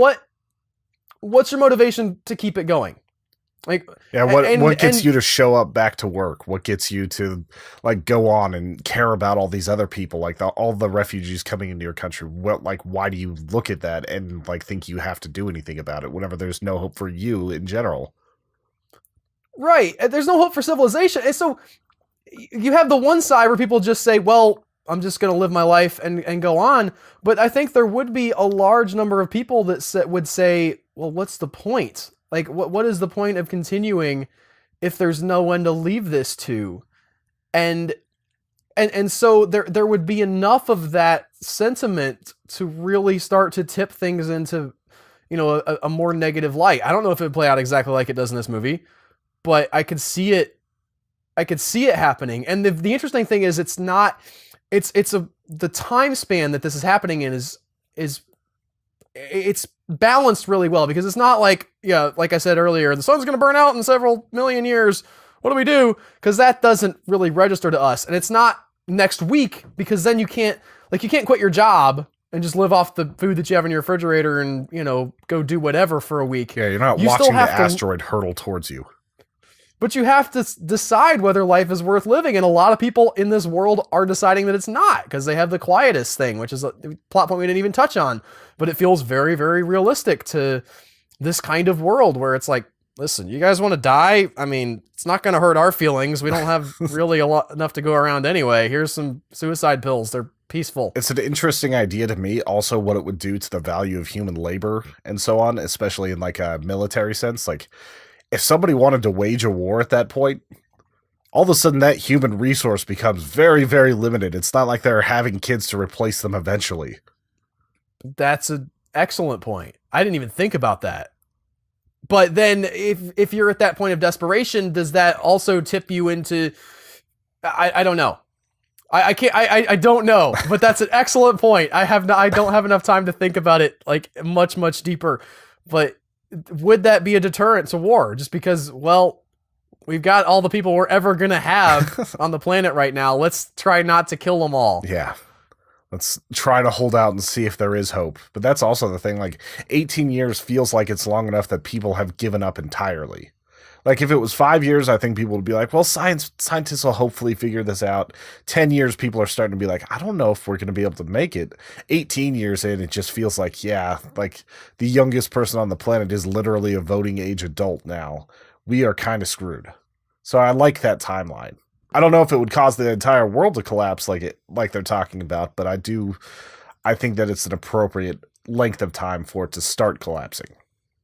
what's your motivation to keep it going? Like, yeah, what gets you to show up back to work? What gets you to like go on and care about all these other people, like all the refugees coming into your country? What, like, why do you look at that and like think you have to do anything about it whenever there's no hope for you in general? Right. There's no hope for civilization. And so you have the one side where people just say, well, I'm just going to live my life and go on. But I think there would be a large number of people that would say, well, what's the point? Like, what is the point of continuing if there's no one to leave this to? And so there would be enough of that sentiment to really start to tip things into, you know, a more negative light. I don't know if it would play out exactly like it does in this movie, but I could see it happening. And the interesting thing is the time span that this is happening in is it's balanced really well, because it's not like, yeah, like I said earlier, the sun's going to burn out in several million years. What do we do? Because that doesn't really register to us. And it's not next week, because then you can't quit your job and just live off the food that you have in your refrigerator and, you know, go do whatever for a week. Yeah, you're not watching the asteroid hurtle towards you. But you have to decide whether life is worth living. And a lot of people in this world are deciding that it's not, because they have the quietus thing, which is a plot point we didn't even touch on. But it feels very, very realistic to this kind of world where it's like, listen, you guys want to die? I mean, it's not going to hurt our feelings. We don't have really enough to go around anyway. Here's some suicide pills. They're peaceful. It's an interesting idea to me, also what it would do to the value of human labor and so on, especially in like a military sense. Like, if somebody wanted to wage a war at that point, all of a sudden that human resource becomes very, very limited. It's not like they're having kids to replace them eventually. That's an excellent point. I didn't even think about that. But then if you're at that point of desperation, does that also tip you into, I don't know. I don't know, but that's an excellent point. I don't have enough time to think about it like much, much deeper. But would that be a deterrent to war? Just because, well, we've got all the people we're ever going to have on the planet right now. Let's try not to kill them all. Yeah. Let's try to hold out and see if there is hope. But that's also the thing. Like, 18 years feels like it's long enough that people have given up entirely. Like, if it was 5 years, I think people would be like, well, scientists will hopefully figure this out. 10 years, people are starting to be like, I don't know if we're going to be able to make it. 18 years in, it just feels like, yeah, like the youngest person on the planet is literally a voting age adult now. We are kind of screwed. So I like that timeline. I don't know if it would cause the entire world to collapse like they're talking about, but I think that it's an appropriate length of time for it to start collapsing.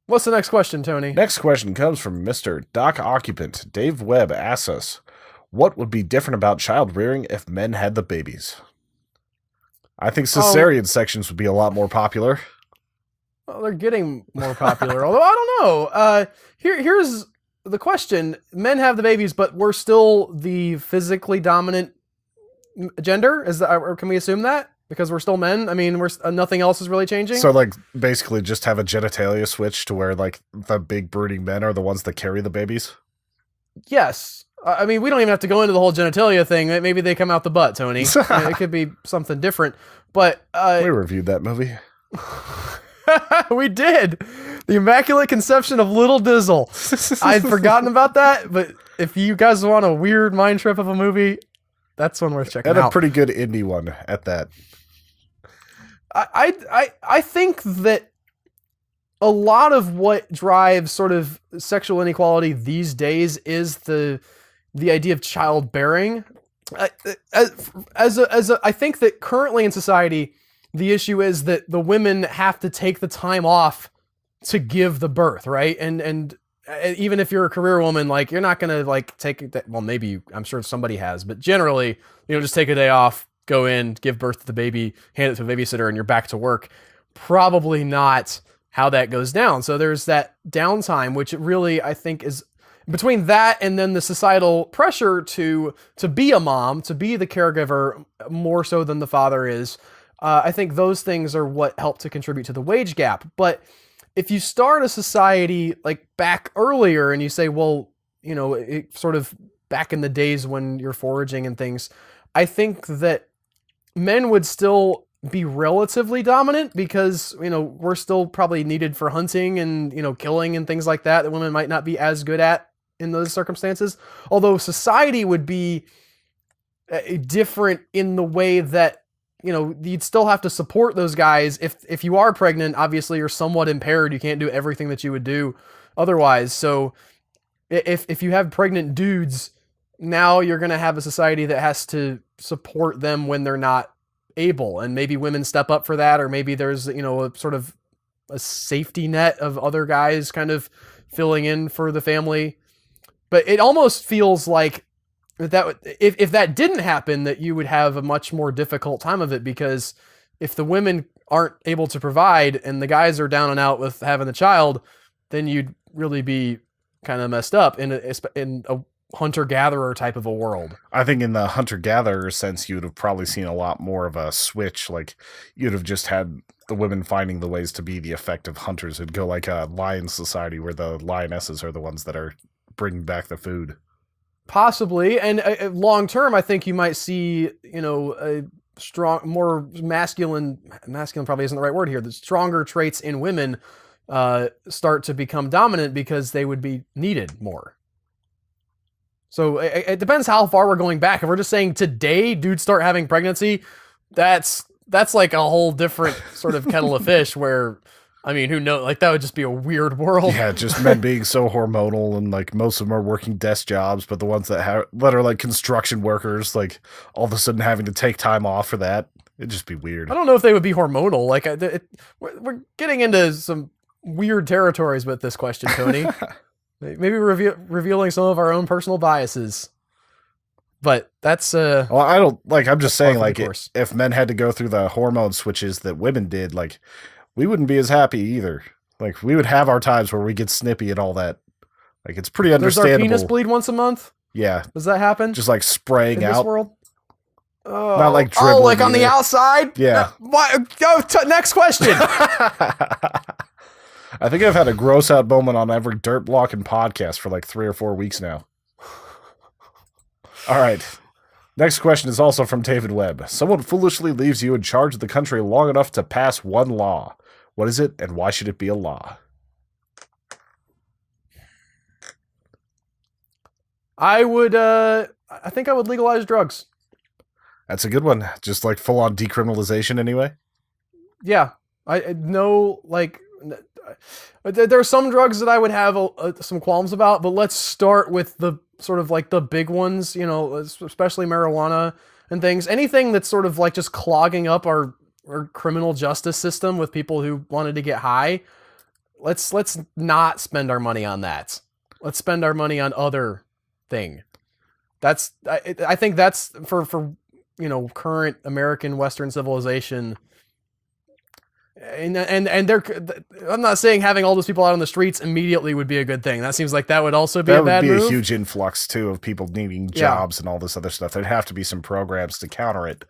What's the next question, Tony? Next question comes from Mr. Doc Occupant. Dave Webb asks us, what would be different about child rearing if men had the babies? I think cesarean sections would be a lot more popular. Well, they're getting more popular, although I don't know. Here's the question. Men have the babies, but we're still the physically dominant gender? Or can we assume that? Because we're still men? I mean, nothing else is really changing? So, like, basically just have a genitalia switch to where, like, the big brooding men are the ones that carry the babies? Yes. I mean, we don't even have to go into the whole genitalia thing. Maybe they come out the butt, Tony. It could be something different. But we reviewed that movie. We did. The Immaculate Conception of Little Dizzle. I'd forgotten about that, but if you guys want a weird mind trip of a movie, that's one worth checking out. And a pretty good indie one at that. I think that a lot of what drives sort of sexual inequality these days is the idea of childbearing. I think that currently in society, the issue is that the women have to take the time off to give the birth, right? And even if you're a career woman, like you're not gonna like take that. Well, maybe I'm sure somebody has, but generally, just take a day off, go in, give birth to the baby, hand it to a babysitter, and you're back to work. Probably not how that goes down. So there's that downtime, which really I think is between that and then the societal pressure to be a mom, to be the caregiver more so than the father is. I think those things are what help to contribute to the wage gap. But if you start a society like back earlier and you say, well, it sort of back in the days when you're foraging and things, I think that men would still be relatively dominant because, we're still probably needed for hunting and, killing and things like that women might not be as good at in those circumstances. Although society would be different in the way that, you'd still have to support those guys. If you are pregnant, obviously you're somewhat impaired. You can't do everything that you would do otherwise. So if you have pregnant dudes, now you're going to have a society that has to support them when they're not able. And maybe women step up for that, or maybe there's, a sort of a safety net of other guys kind of filling in for the family. But it almost feels like that if that didn't happen, that you would have a much more difficult time of it, because if the women aren't able to provide and the guys are down and out with having the child, then you'd really be kind of messed up in a hunter-gatherer type of a world. I think in the hunter-gatherer sense, you would have probably seen a lot more of a switch. Like you'd have just had the women finding the ways to be the effective hunters. It'd go like a lion society where the lionesses are the ones that are bringing back the food. Possibly, and long term, I think you might see, a strong, more masculine probably isn't the right word here. The stronger traits in women start to become dominant because they would be needed more. So it depends how far we're going back. If we're just saying today, dudes start having pregnancy, that's like a whole different sort of kettle of fish. Where, I mean, who knows? Like that would just be a weird world. Yeah, just men being so hormonal, and like most of them are working desk jobs, but the ones that are like construction workers, like all of a sudden having to take time off for that, it'd just be weird. I don't know if they would be hormonal. Like we're getting into some weird territories with this question, Tony. Maybe revealing some of our own personal biases. But that's well, I don't like. I'm just saying, like, if men had to go through the hormone switches that women did, like, we wouldn't be as happy either. Like, we would have our times where we get snippy and all that. Like, it's pretty understandable. Does our penis bleed once a month? Yeah. Does that happen? Just like spraying in out. This world? Oh. Not like dribbling. Oh, like on the outside? Yeah. Next question. I think I've had a gross out moment on every Dirt Blocking podcast for like 3 or 4 weeks now. All right. Next question is also from David Webb. Someone foolishly leaves you in charge of the country long enough to pass one law. What is it, and why should it be a law? I think I would legalize drugs. That's a good one. Just like full on decriminalization anyway? Yeah. I know, like, there are some drugs that I would have some qualms about, but let's start with the sort of like the big ones, especially marijuana and things. Anything that's sort of like just clogging up our criminal justice system with people who wanted to get high. Let's not spend our money on that. Let's spend our money on other thing. I think that's for current American Western civilization. And they're, I'm not saying having all those people out on the streets immediately would be a good thing. That seems like that would also be a bad move. That would be a huge influx too of people needing jobs and all this other stuff. There'd have to be some programs to counter it.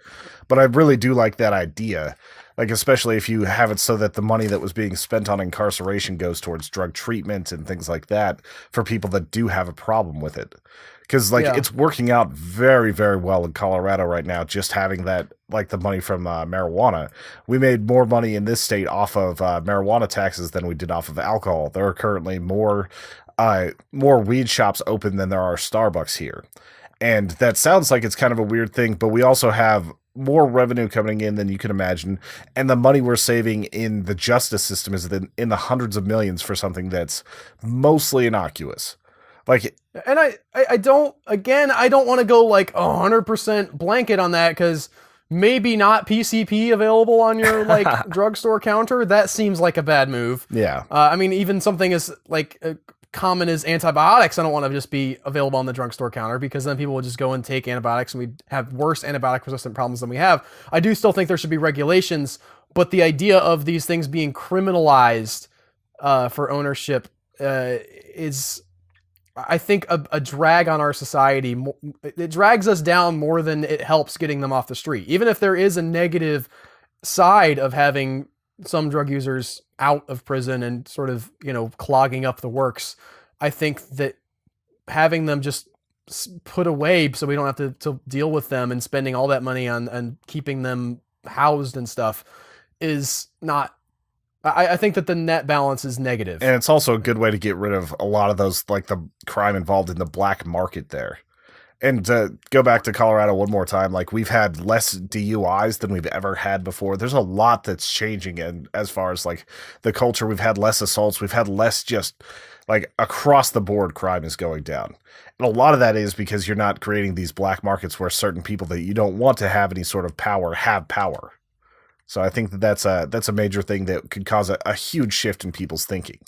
But I really do like that idea. Like, especially if you have it so that the money that was being spent on incarceration goes towards drug treatment and things like that for people that do have a problem with it. Because, it's working out very, very well in Colorado right now, just having that, like, the money from marijuana. We made more money in this state off of marijuana taxes than we did off of alcohol. There are currently more weed shops open than there are Starbucks here. And that sounds like it's kind of a weird thing, but we also have more revenue coming in than you can imagine. And the money we're saving in the justice system is in the hundreds of millions for something that's mostly innocuous. Like, And I don't, again, I don't want to go like 100% blanket on that, because maybe not PCP available on your like drugstore counter. That seems like a bad move. Yeah. I mean, even something as like common as antibiotics, I don't want to just be available on the drugstore counter, because then people will just go and take antibiotics and we have worse antibiotic resistant problems than we have. I do still think there should be regulations, but the idea of these things being criminalized for ownership is, I think, a drag on our society. It drags us down more than it helps getting them off the street. Even if there is a negative side of having some drug users out of prison and sort of, clogging up the works, I think that having them just put away so we don't have to deal with them and spending all that money on keeping them housed and stuff is not, I think that the net balance is negative. And it's also a good way to get rid of a lot of those, like the crime involved in the black market there. And to go back to Colorado one more time, like we've had less DUIs than we've ever had before. There's a lot that's changing. And as far as like the culture, we've had less assaults. We've had less, just like across the board crime is going down. And a lot of that is because you're not creating these black markets where certain people that you don't want to have any sort of power have power. So I think that's a major thing that could cause a huge shift in people's thinking.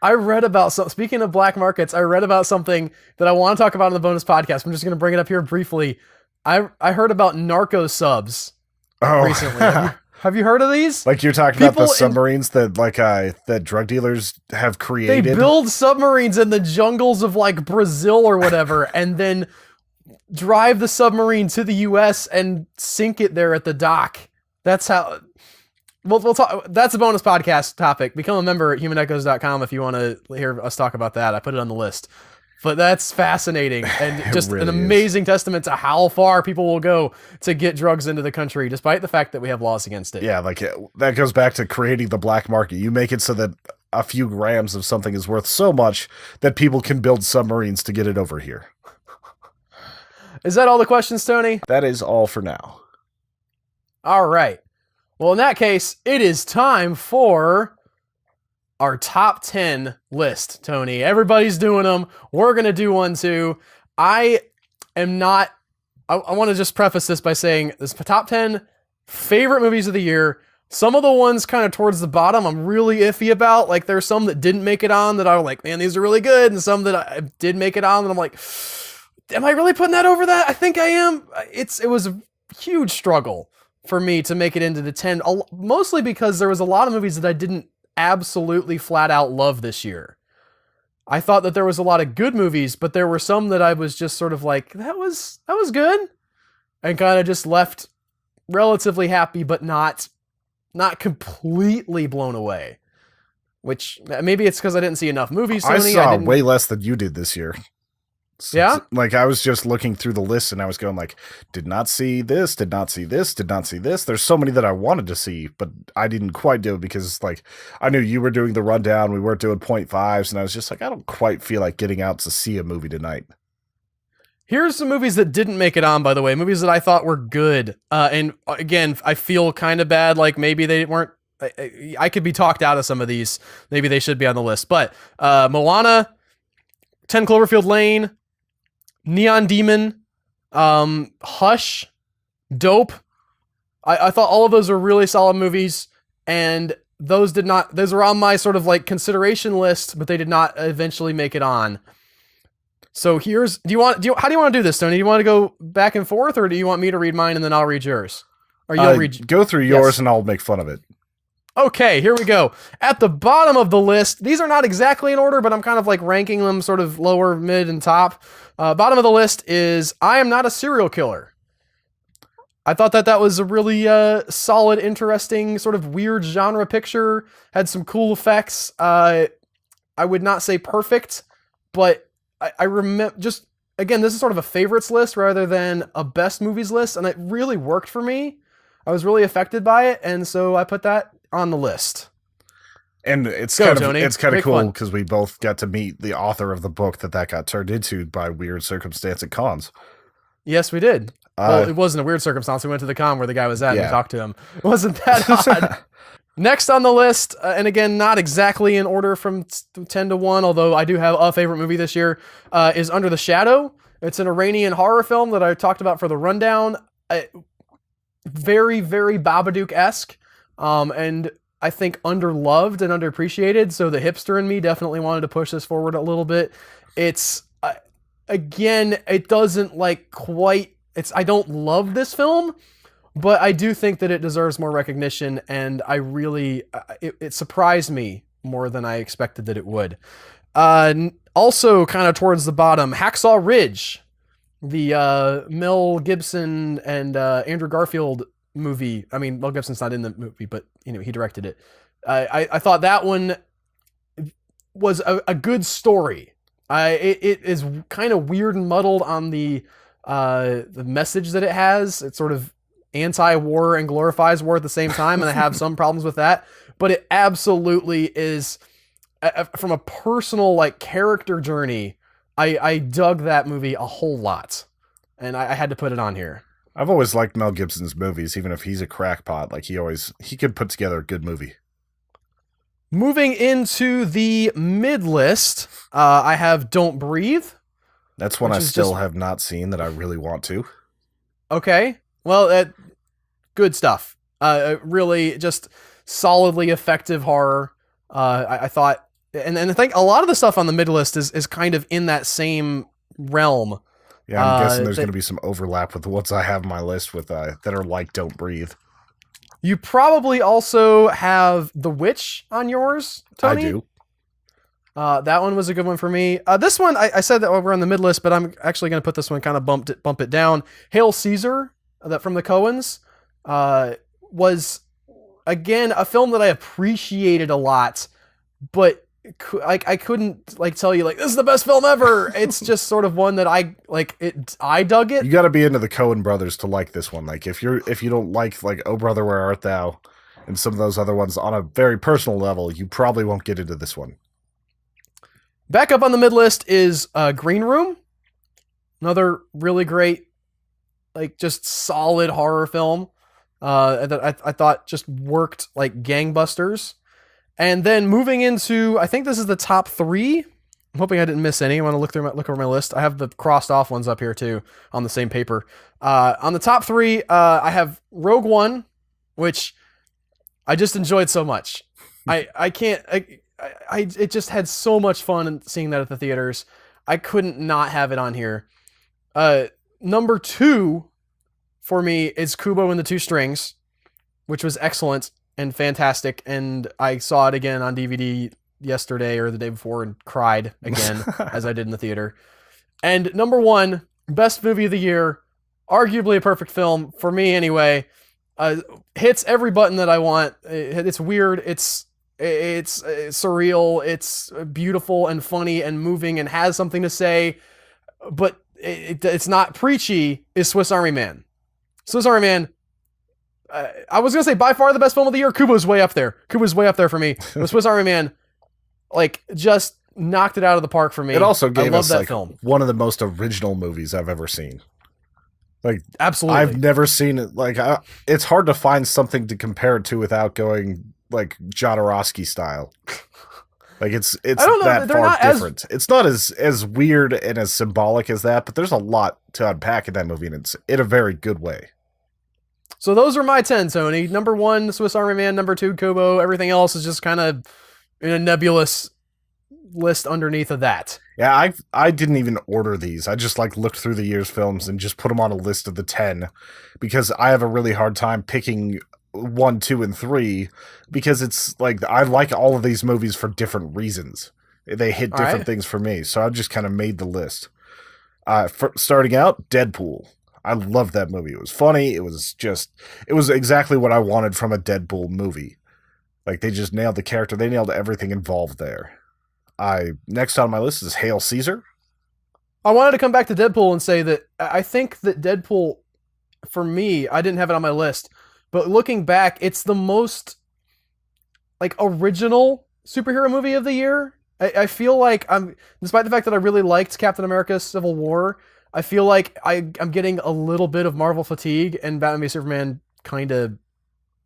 I read about speaking of black markets, I read about something that I want to talk about in the bonus podcast. I'm just going to bring it up here briefly. I heard about narco subs recently. Have you heard of these? Like you're talking about the submarines that that drug dealers have created? They build submarines in the jungles of like Brazil or whatever, and then drive the submarine to the US and sink it there at the dock. That's how we'll talk. That's a bonus podcast topic. Become a member at humanechoes.com if you want to hear us talk about that. I put it on the list, but that's fascinating and just really an amazing testament to how far people will go to get drugs into the country, despite the fact that we have laws against it. Yeah. Like that goes back to creating the black market. You make it so that a few grams of something is worth so much that people can build submarines to get it over here. Is that all the questions, Tony? That is all for now. All right. Well, in that case, it is time for our top 10 list, Tony. Everybody's doing them. We're going to do one too. I want to just preface this by saying this top 10 favorite movies of the year. Some of the ones kind of towards the bottom I'm really iffy about. Like there's some that didn't make it on that I was like, man, these are really good. And some that I did make it on and I'm like, am I really putting that over that? I think I am. It was a huge struggle for me to make it into the 10, mostly because there was a lot of movies that I didn't absolutely flat out love this year. I thought that there was a lot of good movies, but there were some that I was just sort of like, that was good, and kind of just left relatively happy, but not completely blown away. Which maybe it's because I didn't see enough movies. Sony. I saw way less than you did this year. Yeah? Like I was just looking through the list and I was going like, did not see this, did not see this, did not see this. There's so many that I wanted to see, but I didn't quite do it because like I knew you were doing the rundown. We weren't doing 0.5s and I was just like, I don't quite feel like getting out to see a movie tonight. Here's some movies that didn't make it on, by the way, movies that I thought were good. And again, I feel kind of bad. Like maybe they weren't, I could be talked out of some of these. Maybe they should be on the list, but Moana, 10 Cloverfield Lane, Neon Demon, Hush, Dope. I thought all of those were really solid movies, and those were on my sort of like consideration list, but they did not eventually make it on. So how do you want to do this, Tony? Do you want to go back and forth, or do you want me to read mine and then I'll read yours? Or you'll go through yours and I'll make fun of it. Okay, here we go. At the bottom of the list, these are not exactly in order, but I'm kind of like ranking them sort of lower, mid, and top. Bottom of the list is I Am Not a Serial Killer. I thought that was a really solid, interesting, sort of weird genre picture. Had some cool effects. I would not say perfect, but I remember just, again, this is sort of a favorites list rather than a best movies list, and it really worked for me. I was really affected by it, and so I put that on the list. And it's kind of cool because we both got to meet the author of the book that got turned into by weird circumstance at cons. Yes, we did. Well, it wasn't a weird circumstance. We went to the con where the guy was at and we talked to him. It wasn't that odd. Next on the list, and again, not exactly in order from 10 to 1, although I do have a favorite movie this year, is Under the Shadow. It's an Iranian horror film that I talked about for the rundown. Very, very Babadook-esque, and I think underloved and underappreciated, so the hipster in me definitely wanted to push this forward a little bit. It's, again, it doesn't I don't love this film, but I do think that it deserves more recognition, and I really, it surprised me more than I expected that it would. Also, kind of towards the bottom, Hacksaw Ridge, the Mel Gibson and Andrew Garfield movie. I mean, Mel Gibson's not in the movie, but he directed it. I thought that one was a good story. It is kind of weird and muddled on the message that it has. It's sort of anti-war and glorifies war at the same time, and I have some problems with that. But it absolutely is, from a personal character journey. I dug that movie a whole lot, and I had to put it on here. I've always liked Mel Gibson's movies, even if he's a crackpot. He could put together a good movie. Moving into the mid list, I have Don't Breathe. That's one I still have not seen that I really want to. Okay. Well, good stuff. Really just solidly effective horror. I thought, and I think a lot of the stuff on the mid list is kind of in that same realm. Yeah, I'm guessing there's going to be some overlap with the ones I have on my list with that are like Don't Breathe. You probably also have The Witch on yours, Tony? I do. That one was a good one for me. This one, I said that we're on the mid list, but I'm actually going to put this one, kind of bump it down. Hail Caesar, that from the Coens, was, again, a film that I appreciated a lot, but I couldn't tell you this is the best film ever. It's just sort of one that I dug it. You got to be into the Coen brothers to like this one. If you don't like Oh Brother Where Art Thou and some of those other ones on a very personal level, you probably won't get into this one. Back up on the mid list is Green Room, another really great, just solid horror film that I thought just worked like gangbusters. And then moving into, I think this is the top 3. I'm hoping I didn't miss any. I want to look over my list. I have the crossed off ones up here too on the same paper. On the top 3, I have Rogue One, which I just enjoyed so much. It just had so much fun seeing that at the theaters. I couldn't not have it on here. Number 2 for me is Kubo and the Two Strings, which was excellent and fantastic, and I saw it again on DVD yesterday or the day before and cried again as I did in the theater. And number 1, best movie of the year, arguably a perfect film for me anyway. Hits every button that I want. It's weird. It's surreal. It's beautiful and funny and moving and has something to say, but it's not preachy. Is Swiss Army Man. Swiss Army Man. I was going to say by far the best film of the year. Kubo's way up there. Kubo's way up there for me. But Swiss Army Man, just knocked it out of the park for me. It also gave us that film. One of the most original movies I've ever seen. Absolutely. I've never seen it. It's hard to find something to compare it to without going Jodorowsky style. It's that far different. It's not as weird and as symbolic as that, but there's a lot to unpack in that movie, and it's in a very good way. So those are my 10, Tony. Number 1, Swiss Army Man. Number 2, Kubo. Everything else is just kind of in a nebulous list underneath of that. Yeah, I didn't even order these. I just looked through the year's films and just put them on a list of the 10 because I have a really hard time picking 1, 2, and 3 because it's I like all of these movies for different reasons. They hit different things for me, so I just kind of made the list. Starting out, Deadpool. I loved that movie. It was funny. It was exactly what I wanted from a Deadpool movie. They just nailed the character. They nailed everything involved there. Next on my list is Hail Caesar. I wanted to come back to Deadpool and say that I think that Deadpool, for me, I didn't have it on my list, but looking back, it's the most original superhero movie of the year. I feel like despite the fact that I really liked Captain America: Civil War, I feel like I'm getting a little bit of Marvel fatigue, and Batman v Superman kind of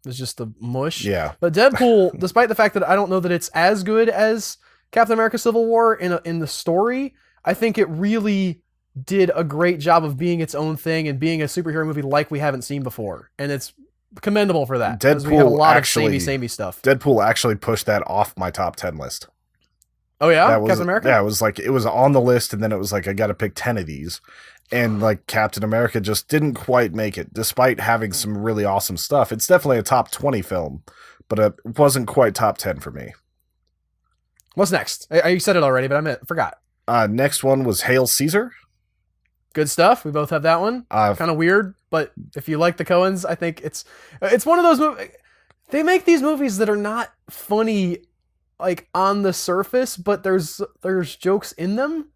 It's just the mush. Yeah. But Deadpool, despite the fact that I don't know that it's as good as Captain America: Civil War in the story, I think it really did a great job of being its own thing and being a superhero movie like we haven't seen before, and it's commendable for that. Because we have a lot of samey stuff. Deadpool actually pushed that off my top 10 list. Oh yeah, that was, Captain America. Yeah, it was on the list, and then it was like I got to pick 10 of these, and like Captain America just didn't quite make it, despite having some really awesome stuff. It's definitely a top 20 film, but it wasn't quite top 10 for me. What's next? You said it already, but I forgot. Next one was Hail Caesar. Good stuff. We both have that one. Kind of weird, but if you like the Coens, I think it's one of those movies. They make these movies that are not funny, like on the surface, but there's jokes in them.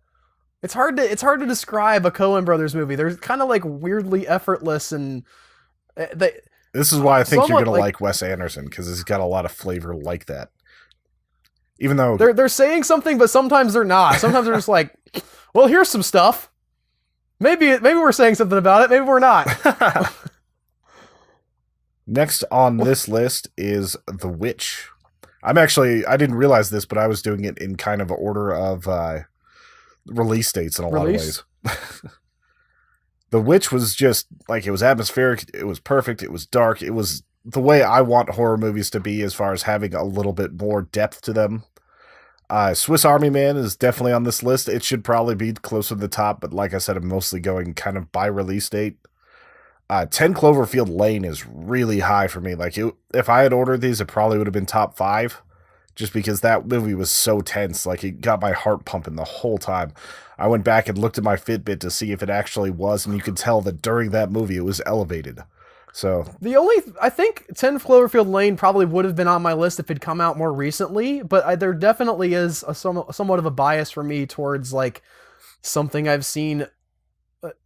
It's hard to describe a Coen Brothers movie. They're kind of like weirdly effortless, and this is why I think you're gonna like Wes Anderson, because he's got a lot of flavor like that. Even though they're saying something, but sometimes they're not. Sometimes they're just like, well, here's some stuff. Maybe we're saying something about it. Maybe we're not. Next on this list is The Witch. I didn't realize this, but I was doing it in kind of order of release dates in a lot of ways. The Witch was just like, it was atmospheric. It was perfect. It was dark. It was the way I want horror movies to be, as far as having a little bit more depth to them. Swiss Army Man is definitely on this list. It should probably be closer to the top, but like I said, I'm mostly going kind of by release date. 10 Cloverfield Lane is really high for me. Like, if I had ordered these, it probably would have been top 5, just because that movie was so tense. Like, it got my heart pumping the whole time. I went back and looked at my Fitbit to see if it actually was, and you could tell that during that movie it was elevated. So I think 10 Cloverfield Lane probably would have been on my list if it'd come out more recently, but there definitely is somewhat of a bias for me towards like something I've seen.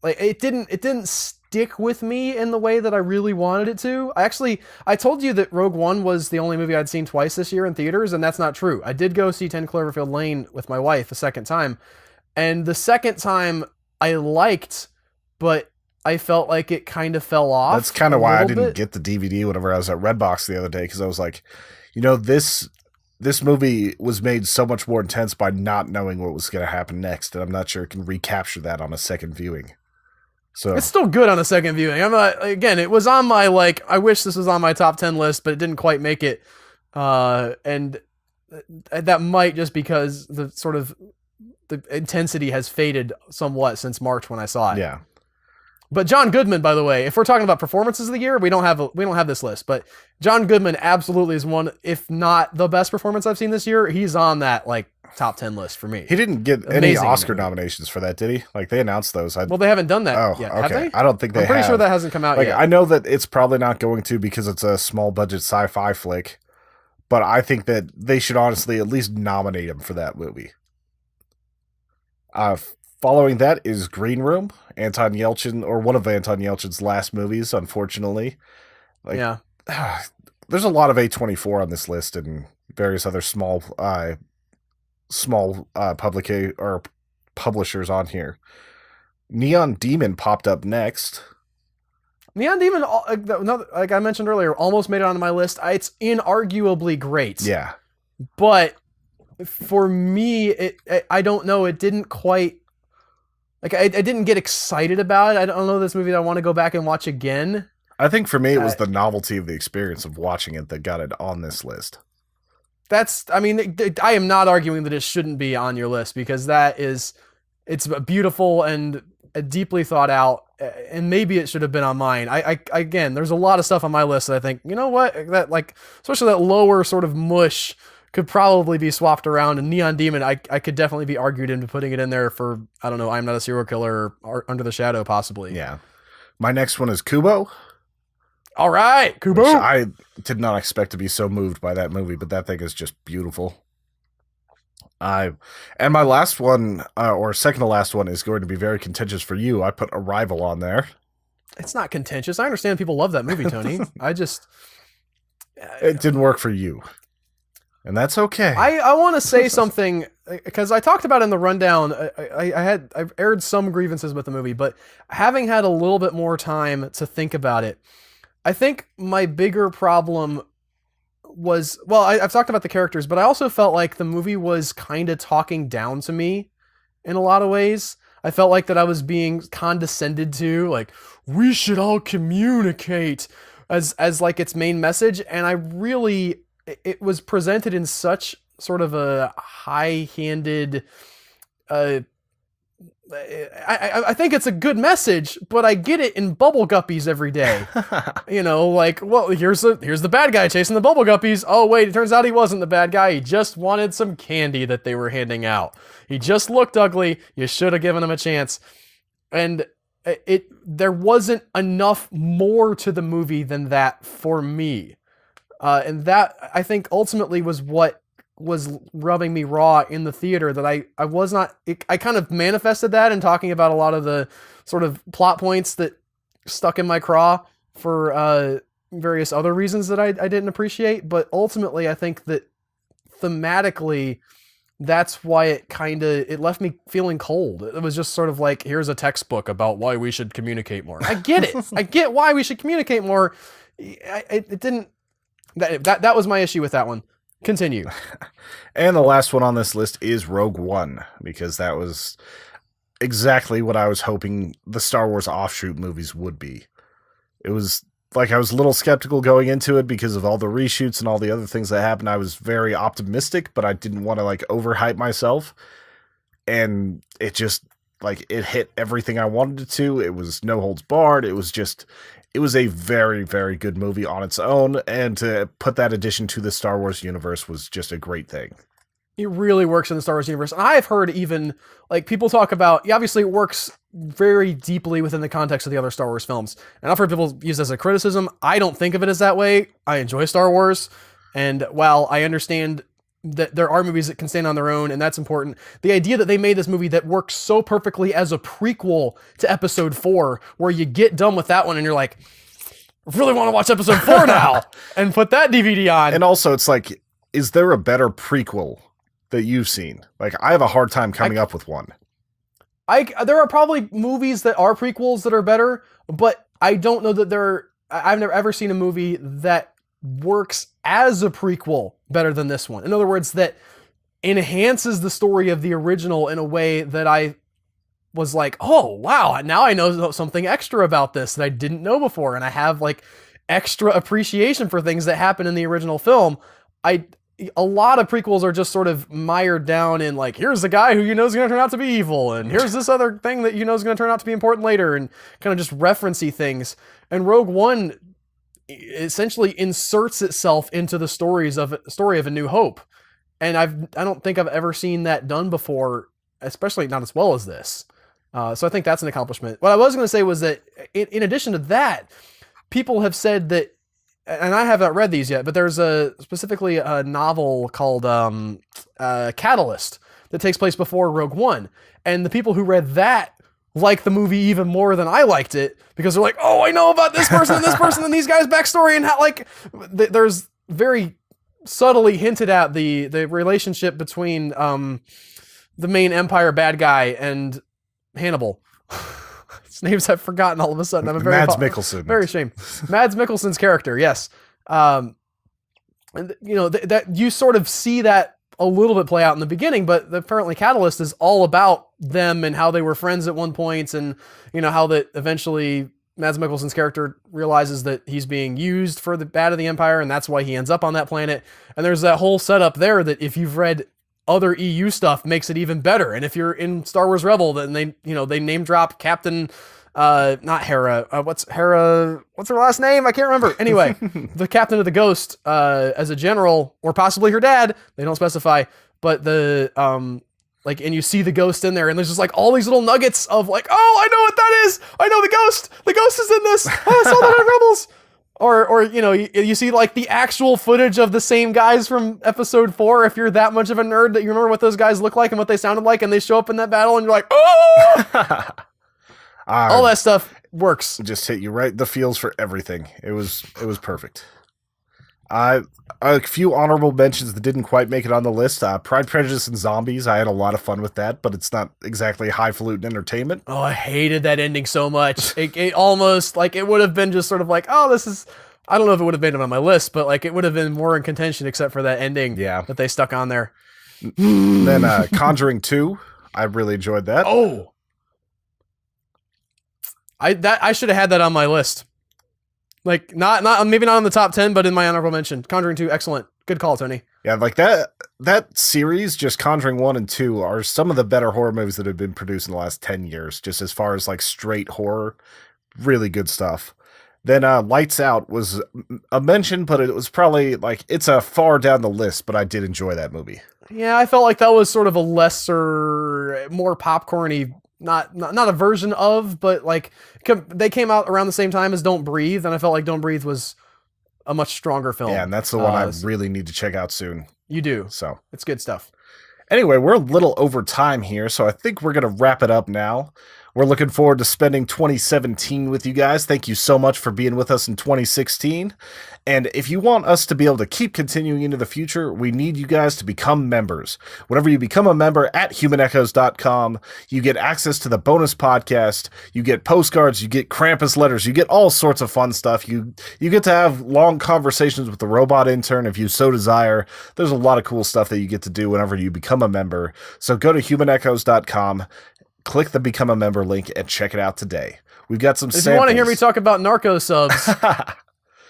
Like it didn't stick with me in the way that I really wanted it to. I told you that Rogue One was the only movie I'd seen twice this year in theaters, and that's not true. I did go see 10 Cloverfield Lane with my wife a second time, and the second time I liked, but I felt like it kind of fell off. That's kind of why I didn't get the DVD whenever I was at Redbox the other day, because I was like, this movie was made so much more intense by not knowing what was going to happen next, and I'm not sure it can recapture that on a second viewing. So it's still good on a second viewing. It was on my, like, I wish this was on my top 10 list, but it didn't quite make it. And that might just because the intensity has faded somewhat since March when I saw it. Yeah. But John Goodman, by the way, if we're talking about performances of the year, we don't have this list, but John Goodman absolutely is one, if not the best performance I've seen this year. He's on that like top 10 list for me. He didn't get any Oscar nominations for that, did he? Like, they announced those. Well, they haven't done that yet. Okay. Have they? I don't think they have. I'm pretty sure that hasn't come out yet. I know that it's probably not going to, because it's a small budget sci-fi flick, but I think that they should honestly at least nominate him for that movie. Following that is Green Room, Anton Yelchin, or one of Anton Yelchin's last movies, unfortunately. Yeah. There's a lot of A24 on this list and various other small publishers on here. Neon Demon popped up next. Neon Demon, like I mentioned earlier, almost made it onto my list. It's inarguably great. Yeah. But for me, I don't know, it didn't quite... Like, I didn't get excited about it. I don't know this movie that I want to go back and watch again. I think for me, it was the novelty of the experience of watching it that got it on this list. I am not arguing that it shouldn't be on your list, because it's beautiful and deeply thought out, and maybe it should have been on mine. Again, there's a lot of stuff on my list that I think, you know what, that, like, especially that lower sort of mush could probably be swapped around, and Neon Demon, I could definitely be argued into putting it in there for, I don't know, I'm Not a Serial Killer or Under the Shadow, possibly. Yeah. My next one is Kubo. All right, Kubo. Which I did not expect to be so moved by that movie, but that thing is just beautiful. And my last one, or second to last one, is going to be very contentious for you. I put Arrival on there. It's not contentious. I understand people love that movie, Tony. It didn't work for you. And that's okay. I want to say something, because I talked about in the rundown, I've aired some grievances with the movie, but having had a little bit more time to think about it, I think my bigger problem was, well, I've talked about the characters, but I also felt like the movie was kind of talking down to me in a lot of ways. I felt like that I was being condescended to, like, we should all communicate as like its main message, and I really, it was presented in such sort of a high-handed, I think it's a good message, but I get it in bubble guppies every day. You know, like, well, here's the bad guy chasing the bubble guppies. Oh wait, it turns out he wasn't the bad guy. He just wanted some candy that they were handing out. He just looked ugly. You should have given him a chance. And there wasn't enough more to the movie than that for me. And that, I think, ultimately was what was rubbing me raw in the theater, that I was not, I kind of manifested that in talking about a lot of the sort of plot points that stuck in my craw for various other reasons that I didn't appreciate. But ultimately, I think that thematically, that's why it left me feeling cold. It was just sort of like, here's a textbook about why we should communicate more. I get it. I get why we should communicate more. It didn't, that was my issue with that one. Continue. And the last one on this list is Rogue One, because that was exactly what I was hoping the Star Wars offshoot movies would be. It was like, I was a little skeptical going into it because of all the reshoots and all the other things that happened. I was very optimistic, but I didn't want to like overhype myself. And it just, like, it hit everything I wanted it to. It was no holds barred. It was a very, very good movie on its own, and to put that addition to the Star Wars universe was just a great thing. It really works in the Star Wars universe. I've heard even, like, people talk about, obviously it works very deeply within the context of the other Star Wars films. And I've heard people use this as a criticism. I don't think of it as that way. I enjoy Star Wars. And while I understand that there are movies that can stand on their own, and that's important, the idea that they made this movie that works so perfectly as a prequel to Episode 4, where you get done with that one and you're like, I really want to watch Episode 4 now, and put that DVD on. And also, it's like, is there a better prequel that you've seen? Like, I have a hard time coming up with one. There are probably movies that are prequels that are better, but I don't know that I've never ever seen a movie that works as a prequel better than this one. In other words, that enhances the story of the original in a way that I was like, oh wow, now I know something extra about this that I didn't know before, and I have like extra appreciation for things that happen in the original film. A lot of prequels are just sort of mired down in like, here's the guy who you know is going to turn out to be evil, and here's this other thing that you know is going to turn out to be important later, and kind of just referencey things. And Rogue One essentially inserts itself into the story of A New Hope, and I don't think I've ever seen that done before, especially not as well as this. So I think that's an accomplishment. What I was going to say was that in addition to that, people have said that, and I haven't read these yet, but there's specifically a novel called Catalyst that takes place before Rogue One, and the people who read that like the movie even more than I liked it, because they're like, oh, I know about this person and this person and these guys' backstory, and how, like, there's very subtly hinted at the relationship between the main Empire bad guy and Hannibal. His names I've forgotten all of a sudden. Mads Mikkelsen. Very ashamed. Mads Mikkelsen's character, yes. And you know, that you sort of see that a little bit play out in the beginning, but apparently Catalyst is all about them and how they were friends at one point, and you know how that eventually Mads Mikkelsen's character realizes that he's being used for the bad of the Empire, and that's why he ends up on that planet. And there's that whole setup there that if you've read other EU stuff makes it even better. And if you're in Star Wars Rebel, then they name drop Captain not Hera. What's her last name? I can't remember. Anyway, the captain of the Ghost, as a general, or possibly her dad. They don't specify, but and you see the Ghost in there, and there's just like all these little nuggets of like, oh, I know what that is. I know the Ghost. The Ghost is in this. Oh, I saw that on Rebels. Or you see like the actual footage of the same guys from Episode 4. If you're that much of a nerd that you remember what those guys look like and what they sounded like, and they show up in that battle, and you're like, oh. All that stuff works. Just hit you right the feels for everything. It was perfect. A few honorable mentions that didn't quite make it on the list. Pride, Prejudice, and Zombies. I had a lot of fun with that, but it's not exactly highfalutin entertainment. Oh, I hated that ending so much. It almost, like, it would have been just sort of like, oh, this is... I don't know if it would have made it on my list, but, like, it would have been more in contention except for that ending that they stuck on there. Then Conjuring 2. I really enjoyed that. Oh! I should have had that on my list. Like, not maybe not on the top 10, but in my honorable mention. Conjuring 2, excellent. Good call, Tony. Yeah, like that series, just Conjuring 1 and 2, are some of the better horror movies that have been produced in the last 10 years, just as far as, like, straight horror. Really good stuff. Then Lights Out was a mention, but it was probably, like, it's a far down the list, but I did enjoy that movie. Yeah, I felt like that was sort of a lesser, more popcorny, not a version of, but, like, they came out around the same time as Don't Breathe, and I felt like Don't Breathe was a much stronger film. Yeah, and that's the one I really need to check out soon. You do. So it's good stuff. Anyway, we're a little over time here, so I think we're going to wrap it up now. We're looking forward to spending 2017 with you guys. Thank you so much for being with us in 2016. And if you want us to be able to keep continuing into the future, we need you guys to become members. Whenever you become a member at humanechoes.com, you get access to the bonus podcast, you get postcards, you get Krampus letters, you get all sorts of fun stuff. You get to have long conversations with the robot intern if you so desire. There's a lot of cool stuff that you get to do whenever you become a member. So go to humanechoes.com, click the Become a Member link, and check it out today. We've got some samples. If you want to hear me talk about narco subs,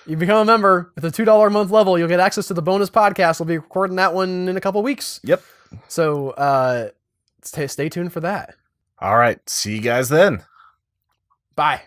you become a member at the $2 a month level. You'll get access to the bonus podcast. We'll be recording that one in a couple weeks. Yep. So stay tuned for that. All right. See you guys then. Bye.